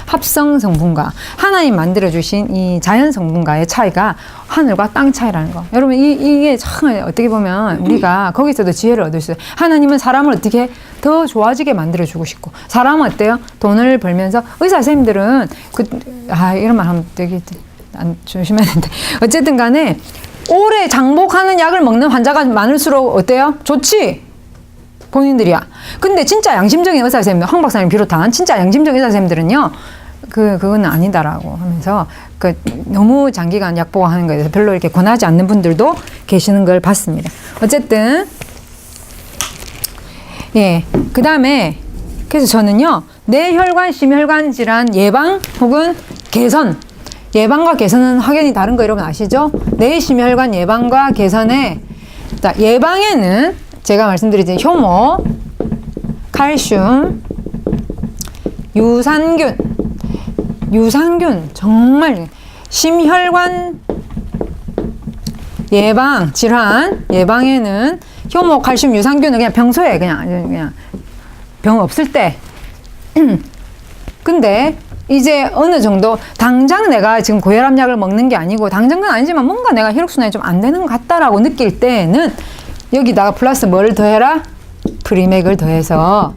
합성 성분과 하나님 만들어주신 이 자연 성분과의 차이가 하늘과 땅 차이라는 거. 여러분 이게 참 어떻게 보면 우리가 거기서도 지혜를 얻을 수 있어요. 하나님은 사람을 어떻게 더 좋아지게 만들어주고 싶고 사람은 어때요? 돈을 벌면서 의사 선생님들은 이런 말 하면 되게 안 조심해야 되는데 어쨌든 간에 오래 장복하는 약을 먹는 환자가 많을수록 어때요? 좋지? 본인들이야. 근데 진짜 양심적인 의사 선생님들, 황 박사님 비롯한 진짜 양심적인 의사 선생님들은요, 그건 아니다라고 하면서 너무 장기간 약 보강하는 거에 대해서 별로 이렇게 권하지 않는 분들도 계시는 걸 봤습니다. 어쨌든 예, 그 다음에 그래서 저는요 뇌혈관 심혈관 질환 예방 혹은 개선. 예방과 개선은 확연히 다른 거 여러분 아시죠? 뇌심혈관 예방과 개선에 예방에는 제가 말씀드리진 효모, 칼슘, 유산균 정말 심혈관 예방 질환 예방에는 효모, 칼슘, 유산균은 그냥 평소에 그냥 병 없을 때. 근데 이제 어느 정도 당장 내가 지금 고혈압 약을 먹는 게 아니고 당장은 아니지만 뭔가 내가 혈액순환이 좀 안 되는 것 같다라고 느낄 때는 여기다가 플러스 뭘 더해라? 프리맥을 더해서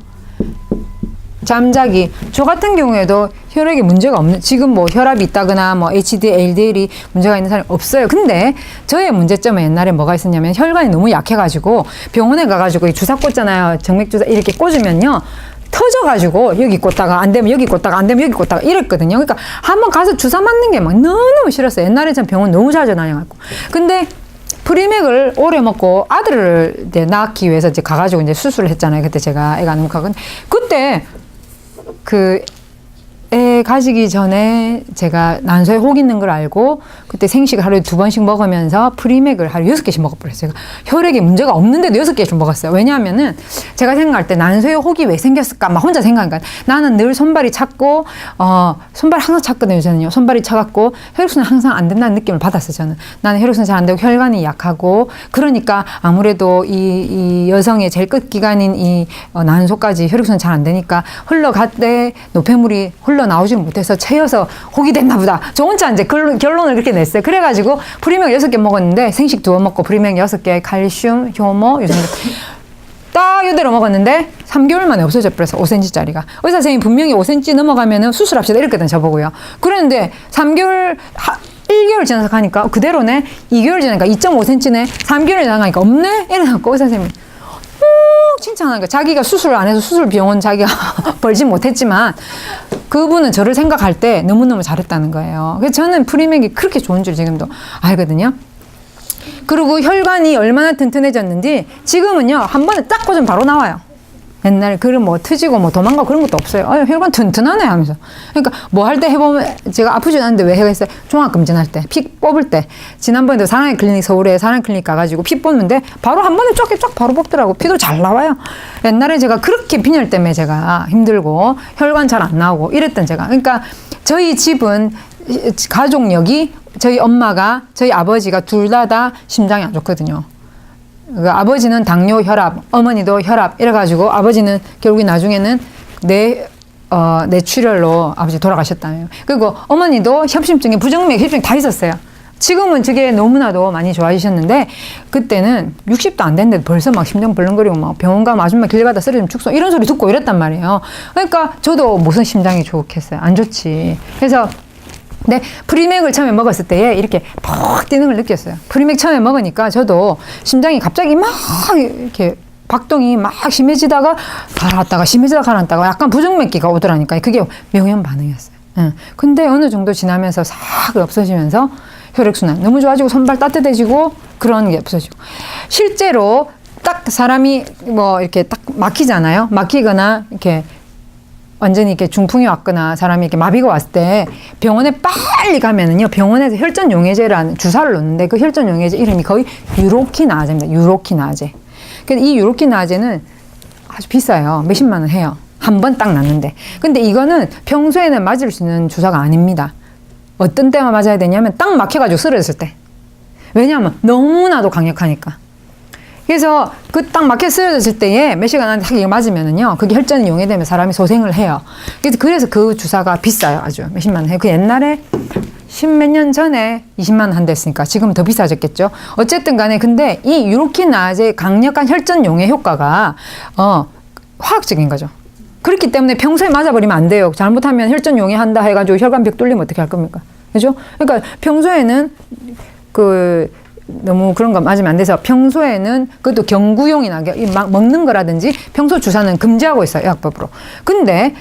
잠자기. 저 같은 경우에도 혈액에 문제가 없는, 지금 혈압이 있다거나 HDL, LDL이 문제가 있는 사람이 없어요. 근데 저의 문제점은 옛날에 뭐가 있었냐면 혈관이 너무 약해가지고 병원에 가가지고 주사 꽂잖아요. 정맥주사 이렇게 꽂으면요. 터져가지고 여기 꽂다가 안 되면 여기 꽂다가 안 되면 여기 꽂다가 이랬거든요. 그러니까 한번 가서 주사 맞는 게 너무너무 싫었어요. 옛날에 전 병원 너무 자주 다녀갖고. 근데 프리맥을 오래 먹고 아들을 이제 낳기 위해서 이제 가가지고 이제 수술을 했잖아요. 그때 제가 애가 너무 가고. 그때 애 가지기 전에 제가 난소에 혹 있는 걸 알고 그때 생식을 하루에 2번씩 먹으면서 프리맥을 하루에 6개씩 먹어버렸어요. 제가 혈액에 문제가 없는데도 6개씩 먹었어요. 왜냐하면은 제가 생각할 때 난소에 혹이 왜 생겼을까 막 혼자 생각하니까 나는 늘 손발이 찼고 손발 항상 찼거든요. 저는요. 손발이 차갖고 혈액순환 항상 안 된다는 느낌을 받았어요. 저는. 나는 혈액순환 잘 안 되고 혈관이 약하고 그러니까 아무래도 이 여성의 제일 끝기관인 이 난소까지 혈액순환 잘 안 되니까 흘러갈 때 노폐물이 나오지 못해서 채여서 혹이 됐나 보다. 저 혼자 이제 결론을 그렇게 냈어요. 그래가지고 프리맥 6개 먹었는데 생식 2번 먹고 프리맥 6개, 칼슘, 효모, 유산균 딱 이대로 먹었는데 3개월 만에 없어져 버려서 5cm짜리가. 의사 선생님이 분명히 5cm 넘어가면은 수술합시다 이랬거든 저보고요. 그랬는데 1개월 지나서 가니까 그대로네. 2개월 지나니까 2.5cm네. 3개월 지나가니까 없네. 이래갖고 의사 선생님이 칭찬하는 거야. 자기가 수술 안 해서 수술 비용은 자기가 벌지 못했지만 그분은 저를 생각할 때 너무너무 잘했다는 거예요. 그래서 저는 프리맥이 그렇게 좋은 줄 지금도 알거든요. 그리고 혈관이 얼마나 튼튼해졌는지 지금은요 한 번에 딱 꽂으면 바로 나와요. 옛날에 그런 뭐 트지고 뭐 도망가고 그런 것도 없어요. 혈관 튼튼하네 하면서. 그러니까 뭐 할 때 해보면 제가 아프진 않은데 왜 해겠어요? 종합검진할 때, 피 뽑을 때. 지난번에도 사랑의 클리닉 서울에 사랑의 클리닉 가가지고 피 뽑는데 바로 한 번에 쫙 바로 뽑더라고. 피도 잘 나와요. 옛날에 제가 그렇게 빈혈 때문에 제가 힘들고 혈관 잘 안 나오고 이랬던 제가. 그러니까 저희 집은 가족력이 저희 엄마가 저희 아버지가 둘 다 심장이 안 좋거든요. 그 아버지는 당뇨, 혈압, 어머니도 혈압 이래가지고 아버지는 결국에 나중에는 뇌출혈로 아버지 돌아가셨다며. 그리고 어머니도 협심증에 부정맥 협심증 다 있었어요. 지금은 저게 너무나도 많이 좋아지셨는데 그때는 60도 안 됐는데 벌써 막 심장 벌렁거리고 막 병원 가면 아줌마 길 가다 쓰러지면 죽소 이런 소리 듣고 이랬단 말이에요. 그러니까 저도 무슨 심장이 좋겠어요. 안 좋지. 그래서 근데 프리맥을 처음에 먹었을 때에 이렇게 퍽 뛰는 걸 느꼈어요. 프리맥 처음에 먹으니까 저도 심장이 갑자기 막 이렇게 박동이 막 심해지다가 가라앉다가 심해지다가 가라앉다가 약간 부정맥기가 오더라니까 그게 명현 반응이었어요. 근데 어느 정도 지나면서 싹 없어지면서 혈액순환 너무 좋아지고 손발 따뜻해지고 그런 게 없어지고 실제로 딱 사람이 뭐 이렇게 딱 막히잖아요. 막히거나 이렇게 완전히 이렇게 중풍이 왔거나 사람이 이렇게 마비가 왔을 때 병원에 빨리 가면은요, 병원에서 혈전용해제라는 주사를 놓는데 그 혈전용해제 이름이 거의 유로키나제입니다. 유로키나제. 근데 이 유로키나제는 아주 비싸요. 몇십만 원 해요. 한 번 딱 놨는데. 근데 이거는 평소에는 맞을 수 있는 주사가 아닙니다. 어떤 때만 맞아야 되냐면 딱 막혀가지고 쓰러졌을 때. 왜냐하면 너무나도 강력하니까. 그래서 그 딱 막혀 쓰러졌을 때에 몇 시간 안에 딱 이거 맞으면은요, 그게 혈전이 용해되면 사람이 소생을 해요. 그래서 그 주사가 비싸요. 아주 몇십만 원 해요. 그 옛날에 십몇 년 전에 20만 원 한대 했으니까 지금은 더 비싸졌겠죠. 어쨌든 간에 근데 이 유로키나제 강력한 혈전 용해 효과가 화학적인 거죠. 그렇기 때문에 평소에 맞아버리면 안 돼요. 잘못하면 혈전 용해한다 해가지고 혈관벽 뚫리면 어떻게 할 겁니까? 그죠? 그러니까 평소에는 너무 그런 거 맞으면 안 돼서 평소에는 그것도 경구용이나 막 먹는 거라든지 평소 주사는 금지하고 있어요. 의학법으로. 근데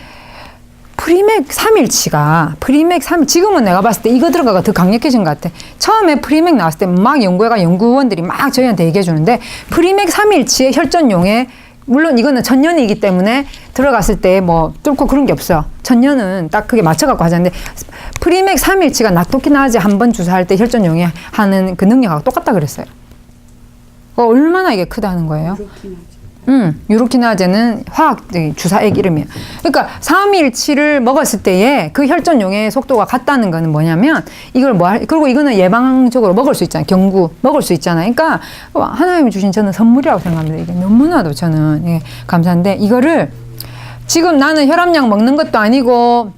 프리맥 3일치가 지금은 내가 봤을 때 이거 들어가가 더 강력해진 것 같아. 처음에 프리맥 나왔을 때 막 연구원들이 막 저희한테 얘기해 주는데 프리맥 3일치의 혈전용에 물론 이거는 천년이기 때문에 들어갔을 때 뭐 뚫고 그런 게 없어요. 천년은 딱 그게 맞춰갖고 하자는데 프리맥 3일치가 낙토키나제 한 번 주사할 때 혈전용해 하는 그 능력하고 똑같다 그랬어요. 얼마나 이게 크다는 거예요. 유로키나제는 화학 주사액 이름이에요. 그러니까 3일치를 먹었을 때에 그 혈전용의 속도가 같다는 거는 뭐냐면 이걸 그리고 이거는 예방적으로 먹을 수 있잖아요. 경구 먹을 수 있잖아요. 그러니까 하나님이 주신 저는 선물이라고 생각합니다. 이게 너무나도 저는 감사한데 이거를 지금 나는 혈압약 먹는 것도 아니고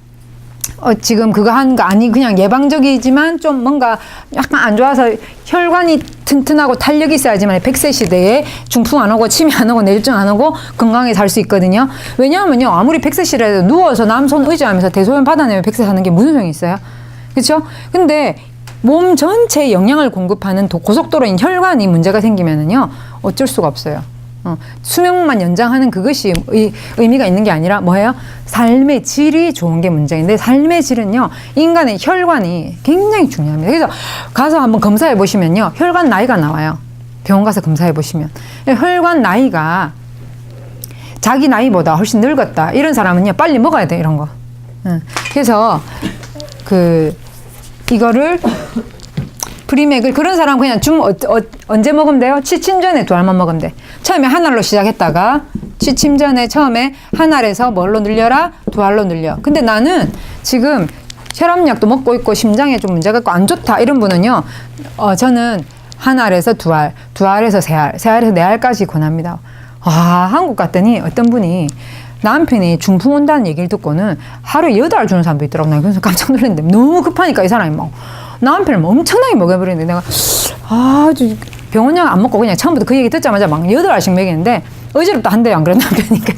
지금 그거 하는 거 아니 그냥 예방적이지만 좀 뭔가 약간 안 좋아서 혈관이 튼튼하고 탄력이 있어야지만 100세 시대에 중풍 안 오고 치매 안 오고 뇌졸중 안 오고 건강하게 살 수 있거든요. 왜냐하면요 아무리 100세 시대에도 누워서 남손 의지하면서 대소변 받아내면 100세 사는 게 무슨 소용이 있어요? 그렇죠? 근데 몸 전체에 영양을 공급하는 고속도로인 혈관이 문제가 생기면은요 어쩔 수가 없어요. 수명만 연장하는 그것이 의미가 있는 게 아니라 뭐예요? 삶의 질이 좋은 게 문제인데 삶의 질은요 인간의 혈관이 굉장히 중요합니다. 그래서 가서 한번 검사해 보시면요 혈관 나이가 나와요. 병원 가서 검사해 보시면 혈관 나이가 자기 나이보다 훨씬 늙었다 이런 사람은요 빨리 먹어야 돼 이런 거. 그래서 이거를 프리맥을 그런 사람 그냥 언제 먹으면 돼요? 취침 전에 2알만 먹으면 돼. 처음에 1알로 시작했다가 취침 전에 처음에 1알에서 뭘로 늘려라? 2알로 늘려. 근데 나는 지금 혈압약도 먹고 있고 심장에 좀 문제가 있고 안 좋다 이런 분은요. 저는 1알에서 2알, 2알에서 3알, 3알에서 4알까지 권합니다. 와, 한국 갔더니 어떤 분이 남편이 중풍 온다는 얘기를 듣고는 하루에 8알 주는 사람도 있더라고. 나 그래서 깜짝 놀랐는데 너무 급하니까 이 사람이 막 남편을 엄청나게 먹여버리는데 내가 아주 병원약 안 먹고 그냥 처음부터 그 얘기 듣자마자 막 8알씩 먹였는데 어지럽다 한대요. 안 그래도 남편이니까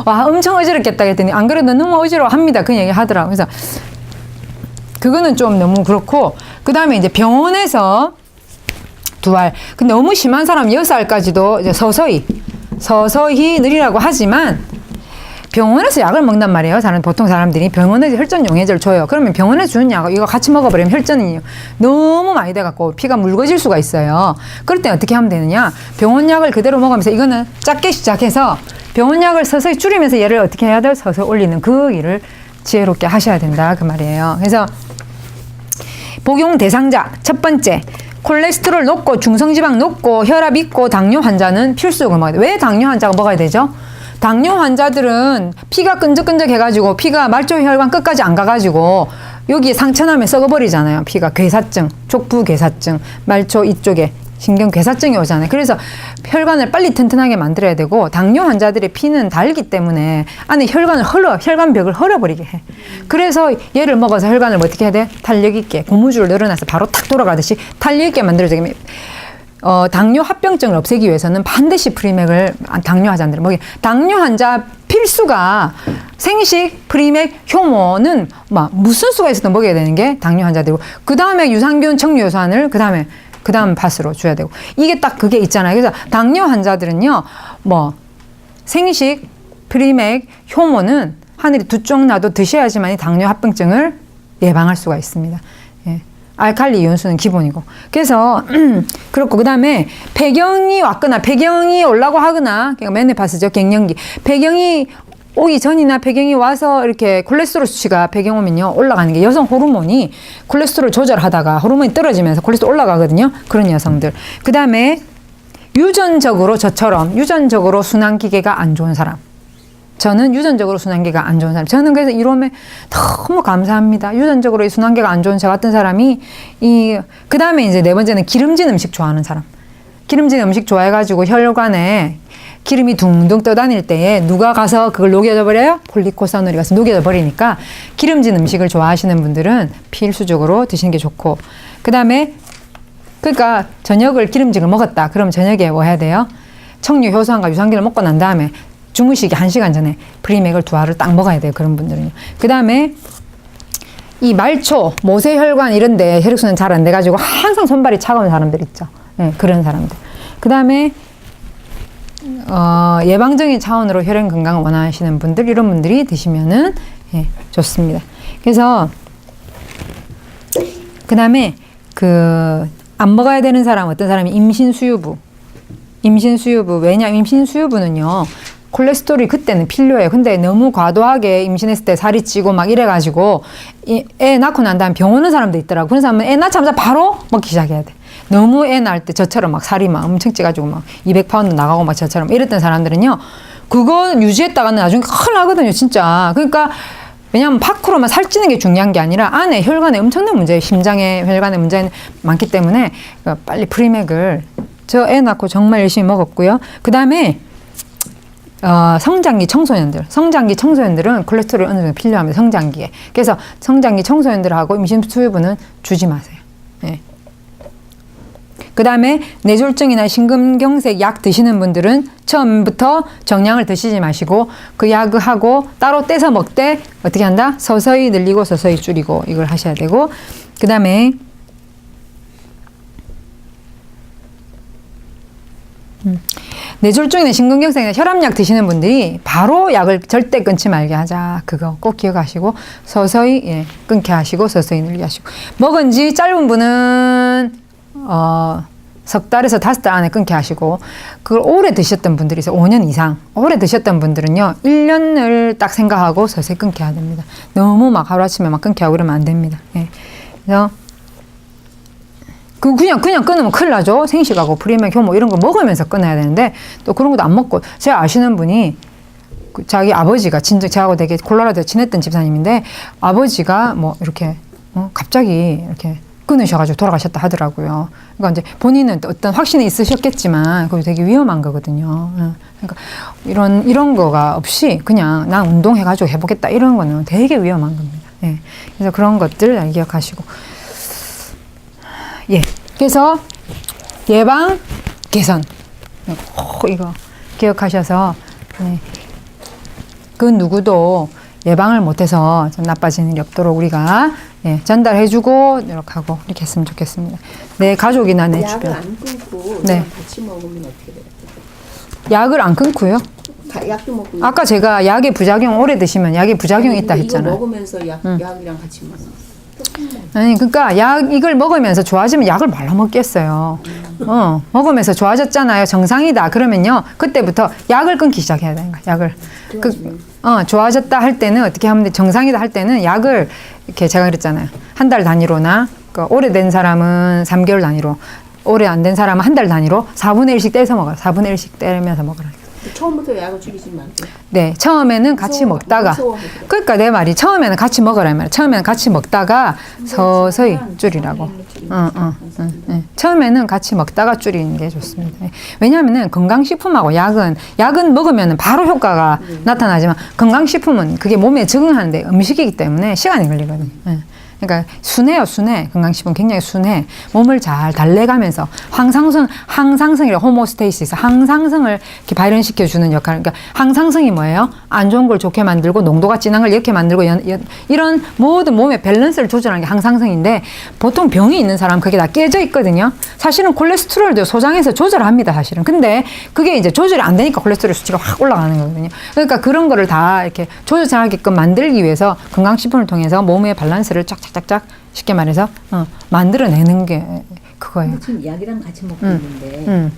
와 엄청 어지럽겠다 했더니 안 그래도 너무 어지러워합니다. 그 얘기 하더라고. 그래서 그거는 좀 너무 그렇고 그 다음에 이제 병원에서 2알 근데 너무 심한 사람 6알까지도 이제 서서히 늘리라고 하지만 병원에서 약을 먹는단 말이에요. 보통 사람들이 병원에서 혈전 용해제를 줘요. 그러면 병원에서 주는 약 이거 같이 먹어버리면 혈전이 너무 많이 돼갖고 피가 묽어질 수가 있어요. 그럴 때 어떻게 하면 되느냐? 병원 약을 그대로 먹으면서 이거는 작게 시작해서 병원약을 서서히 줄이면서 얘를 어떻게 해야 돼요? 서서히 올리는 그 일을 지혜롭게 하셔야 된다 그 말이에요. 그래서 복용 대상자 첫 번째 콜레스테롤 높고 중성지방 높고 혈압 있고 당뇨 환자는 필수적으로 먹어야 돼요. 왜 당뇨 환자가 먹어야 되죠? 당뇨 환자들은 피가 끈적끈적해가지고 피가 말초혈관 끝까지 안 가가지고 여기 상처나면 썩어버리잖아요. 피가 괴사증, 족부 괴사증, 말초 이쪽에 신경 괴사증이 오잖아요. 그래서 혈관을 빨리 튼튼하게 만들어야 되고 당뇨 환자들의 피는 달기 때문에 안에 혈관벽을 헐어버리게 해. 그래서 얘를 먹어서 혈관을 뭐 어떻게 해야 돼? 탄력 있게 고무줄을 늘어나서 바로 탁 돌아가듯이 탄력 있게 만들어지게 당뇨 합병증을 없애기 위해서는 반드시 프리맥을 당뇨 환자들은 먹이. 당뇨 환자 필수가 생식, 프리맥, 효모는 무슨 수가 있어도 먹여야 되는 게 당뇨 환자들이고 그 다음에 유산균, 척류효소환을 그 다음 밭으로 줘야 되고 이게 딱 그게 있잖아요. 그래서 당뇨 환자들은요, 생식, 프리맥, 효모는 하늘이 두 쪽 나도 드셔야지만 당뇨 합병증을 예방할 수가 있습니다. 예. 알칼리 이온수는 기본이고. 그래서 그렇고 그다음에 폐경이 왔거나 폐경이 올라고 하거나 그러니까 메노파스죠. 갱년기. 폐경이 오기 전이나 폐경이 와서 이렇게 콜레스테롤 수치가 폐경 오면요 올라가는 게 여성 호르몬이 콜레스테롤 조절하다가 호르몬이 떨어지면서 콜레스테롤 올라가거든요. 그런 여성들. 그다음에 유전적으로 저처럼 유전적으로 순환기계가 안 좋은 사람. 저는 유전적으로 순환계가 안 좋은 사람. 저는 그래서 이롬에 너무 감사합니다. 유전적으로 이 순환계가 안 좋은 저 같은 사람이 그 다음에 이제 네 번째는 기름진 음식 좋아하는 사람. 기름진 음식 좋아해가지고 혈관에 기름이 둥둥 떠다닐 때에 누가 가서 그걸 녹여져 버려요? 콜리코사놀이 가서 녹여져 버리니까 기름진 음식을 좋아하시는 분들은 필수적으로 드시는 게 좋고 그 다음에 그러니까 저녁을 기름진을 먹었다. 그럼 저녁에 뭐 해야 돼요? 척류 효소환과 유산균을 먹고 난 다음에 주무시기 1시간 전에 프리맥을 2알을 딱 먹어야 돼요. 그런 분들은요. 그 다음에 이 말초, 모세혈관 이런 데 혈액순환 잘 안 돼가지고 항상 손발이 차가운 사람들 있죠. 네, 그런 사람들. 그 다음에 예방적인 차원으로 혈액 건강을 원하시는 분들 이런 분들이 드시면은 좋습니다. 그래서 그 다음에 안 먹어야 되는 사람 어떤 사람이 임신수유부 왜냐 임신수유부는요 콜레스테롤이 그때는 필요해요. 근데 너무 과도하게 임신했을 때 살이 찌고 막 이래가지고 애 낳고 난 다음에 병 오는 사람도 있더라고. 그런 사람은 애 낳자마자 바로 먹기 시작해야 돼. 너무 애 낳을 때 저처럼 막 살이 막 엄청 찌가지고 막 200파운드 나가고 막 저처럼 이랬던 사람들은요 그거 유지했다가는 나중에 큰일 나거든요 진짜. 그러니까 왜냐하면 밖으로만 살찌는 게 중요한 게 아니라 안에 혈관에 엄청난 문제, 심장에 혈관에 문제가 많기 때문에 빨리 프리맥을 저 애 낳고 정말 열심히 먹었고요. 그 다음에 성장기 청소년들은 콜레스테롤이 어느 정도 필요합니다. 성장기에. 그래서 성장기 청소년들하고 임신 수유부는 주지 마세요. 네. 그 다음에 뇌졸중이나 심근경색 약 드시는 분들은 처음부터 정량을 드시지 마시고 그 약하고 따로 떼서 먹되 어떻게 한다? 서서히 늘리고 서서히 줄이고 이걸 하셔야 되고 그 다음에 뇌졸중이나 심근경색이나 혈압약 드시는 분들이 바로 약을 절대 끊지 말게 하자. 그거 꼭 기억하시고 서서히 끊게 하시고 서서히 늘게 하시고 먹은 지 짧은 분은 석 달에서 5달 안에 끊게 하시고 그걸 오래 드셨던 분들이 있어요. 5년 이상 오래 드셨던 분들은요 1년을 딱 생각하고 서서히 끊게 해야 됩니다. 너무 막 하루아침에 막 끊게 하고 그러면 안 됩니다. 그래서 그냥 끊으면 큰일 나죠. 생식하고 프리맥, 효모 이런 거 먹으면서 끊어야 되는데 또 그런 것도 안 먹고 제가 아시는 분이 자기 아버지가 저하고 되게 콜로라도에 지냈던 집사님인데 아버지가 뭐 이렇게 갑자기 이렇게 끊으셔가지고 돌아가셨다 하더라고요. 그러니까 이제 본인은 어떤 확신이 있으셨겠지만 그게 되게 위험한 거거든요. 그러니까 이런 거가 없이 그냥 난 운동해가지고 해보겠다 이런 거는 되게 위험한 겁니다. 그래서 그런 것들 기억하시고 그래서 예방, 개선 이거 기억하셔서 그 누구도 예방을 못해서 좀 나빠지는 게 없도록 우리가 전달해주고 이렇게 하고 이렇게 했으면 좋겠습니다. 내 가족이나 내 주변. 약을 안 끊고 같이 먹으면 어떻게 돼요? 약을 안 끊고요. 약도 먹고. 아까 제가 약의 부작용 오래 드시면 약의 부작용이 있다 했잖아요. 이거 먹으면서 약이랑 같이 먹어. 아니, 그러니까 이걸 먹으면서 좋아지면 약을 말라 먹겠어요. 먹으면서 좋아졌잖아요. 정상이다. 그러면요, 그때부터 약을 끊기 시작해야 되는 거야. 약을. 좋아졌다 할 때는 어떻게 하면 돼? 정상이다 할 때는 약을 이렇게 제가 그랬잖아요. 한 달 단위로나, 그러니까 오래된 사람은 3개월 단위로, 오래 안 된 사람은 한 달 단위로 4분의 1씩 떼서 먹어요. 4분의 1씩 떼면서 먹으라. 처음부터 약을 줄이시면 안 돼요. 네, 처음에는 같이 먹다가, 그러니까 내 말이 처음에는 같이 먹으라 말이야. 처음에는 같이 먹다가 서서히 줄이라고. 네. 처음에는 같이 먹다가 줄이는 게 좋습니다. 왜냐하면은 건강식품하고 약은 먹으면 바로 효과가 나타나지만 건강식품은 그게 몸에 적응하는데 음식이기 때문에 시간이 걸리거든요. 네. 그러니까 순해요, 순해. 건강식품 굉장히 순해. 몸을 잘 달래가면서 항상성이라 호모스테이시스, 항상성을 이렇게 발현시켜주는 역할. 그러니까 항상성이 뭐예요? 안 좋은 걸 좋게 만들고 농도가 진한 걸 이렇게 만들고 이런 모든 몸의 밸런스를 조절하는 게 항상성인데 보통 병이 있는 사람은 그게 다 깨져 있거든요. 사실은 콜레스테롤도 소장에서 조절합니다, 사실은. 근데 그게 이제 조절이 안 되니까 콜레스테롤 수치가 확 올라가는 거거든요. 그러니까 그런 거를 다 이렇게 조절하게끔 만들기 위해서 건강식품을 통해서 몸의 밸런스를 쫙쫙 쉽게 말해서 만들어내는 게 그거예요. 지금 약이랑 같이 먹고 있는데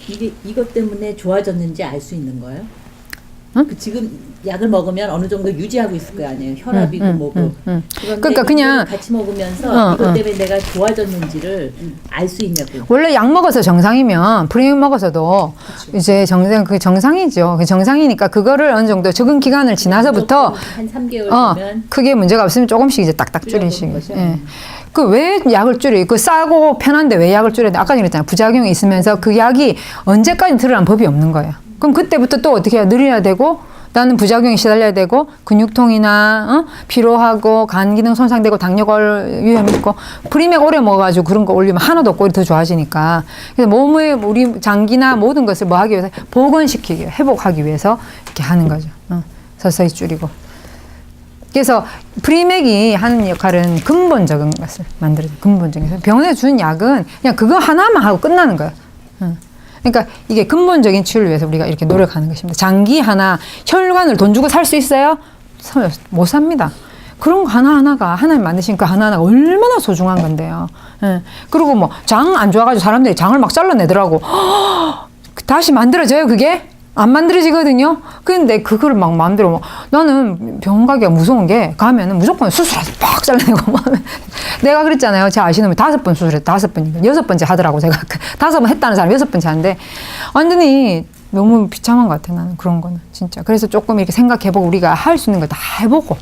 이게 이것 때문에 좋아졌는지 알 수 있는 거예요? 그 지금 약을 먹으면 어느 정도 유지하고 있을 거 아니에요. 혈압이고 뭐고. 그런데 그러니까 그냥 같이 먹으면서 이것 때문에 내가 좋아졌는지를 알 수 있냐고. 원래 약 먹어서 정상이면 프리미엄 먹어서도 이제 정상이죠. 그 정상이니까 그거를 어느 정도 적응 기간을 지나서부터 한 3개월 되면 크게 문제가 없으면 조금씩 이제 딱딱 줄이시고. 거죠. 예. 그 왜 약을 줄여? 그 싸고 편한데 왜 약을 줄여야 돼? 아까 그랬잖아요. 부작용이 있으면서 그 약이 언제까지 드러난 법이 없는 거예요. 그럼 그때부터 또 어떻게 해야 늘려야 되고 나는 부작용이 시달려야 되고 근육통이나 피로하고 간 기능 손상되고 당뇨골 위험이 있고 프리맥 오래 먹어가지고 그런 거 올리면 하나도 없고 더 좋아지니까 그래서 몸의 우리 장기나 모든 것을 뭐 하기 위해서 복원시키기 회복하기 위해서 이렇게 하는 거죠. 서서히 줄이고. 그래서 프리맥이 하는 역할은 근본적인 것을 만들어요. 근본적인 병원에 주는 약은 그냥 그거 하나만 하고 끝나는 거예요. 그러니까 이게 근본적인 치료를 위해서 우리가 이렇게 노력하는 것입니다. 장기 하나, 혈관을 돈 주고 살 수 있어요? 못 삽니다. 그런 거 하나하나가 하나님 만드신 그 하나하나가 얼마나 소중한 건데요. 예. 그리고 뭐 장 안 좋아가지고 사람들이 장을 막 잘라내더라고. 다시 만들어져요, 그게? 안 만들어지거든요. 근데 그거를 막 마음대로 나는 병원 가기가 무서운 게 가면은 무조건 수술해서 팍 잘라내고 내가 그랬잖아요. 제가 아시는 분 5번 수술했다. 5번인가 6번째 하더라고. 제가 5번 했다는 사람 6번째 하는데 완전히 너무 비참한 것 같아. 나는 그런 거는 진짜. 그래서 조금 이렇게 생각해보고 우리가 할 수 있는 걸 다 해보고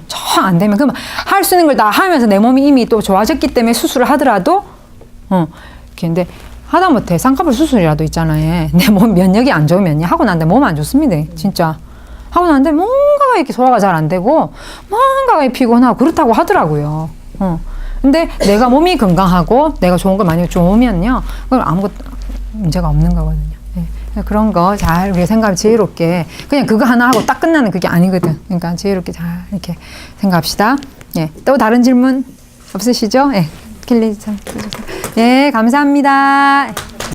정 안 되면 그러면 할 수 있는 걸 다 하면서 내 몸이 이미 또 좋아졌기 때문에 수술을 하더라도 이렇게 근데 하다못해 쌍꺼풀 수술이라도 있잖아요. 내 몸 면역이 안 좋으면요. 하고 난데 몸 안 좋습니다. 진짜. 하고 난데 뭔가가 이렇게 소화가 잘 안 되고 뭔가가 피곤하고 그렇다고 하더라고요. 근데 내가 몸이 건강하고 내가 좋은 걸 많이 좋으면요. 그건 아무것도 문제가 없는 거거든요. 네. 그런 거 잘 우리가 생각을 지혜롭게 그냥 그거 하나 하고 딱 끝나는 그게 아니거든. 그러니까 지혜롭게 잘 이렇게 생각합시다. 예. 또 다른 질문 없으시죠? 예. 킬리 참. 예, 감사합니다.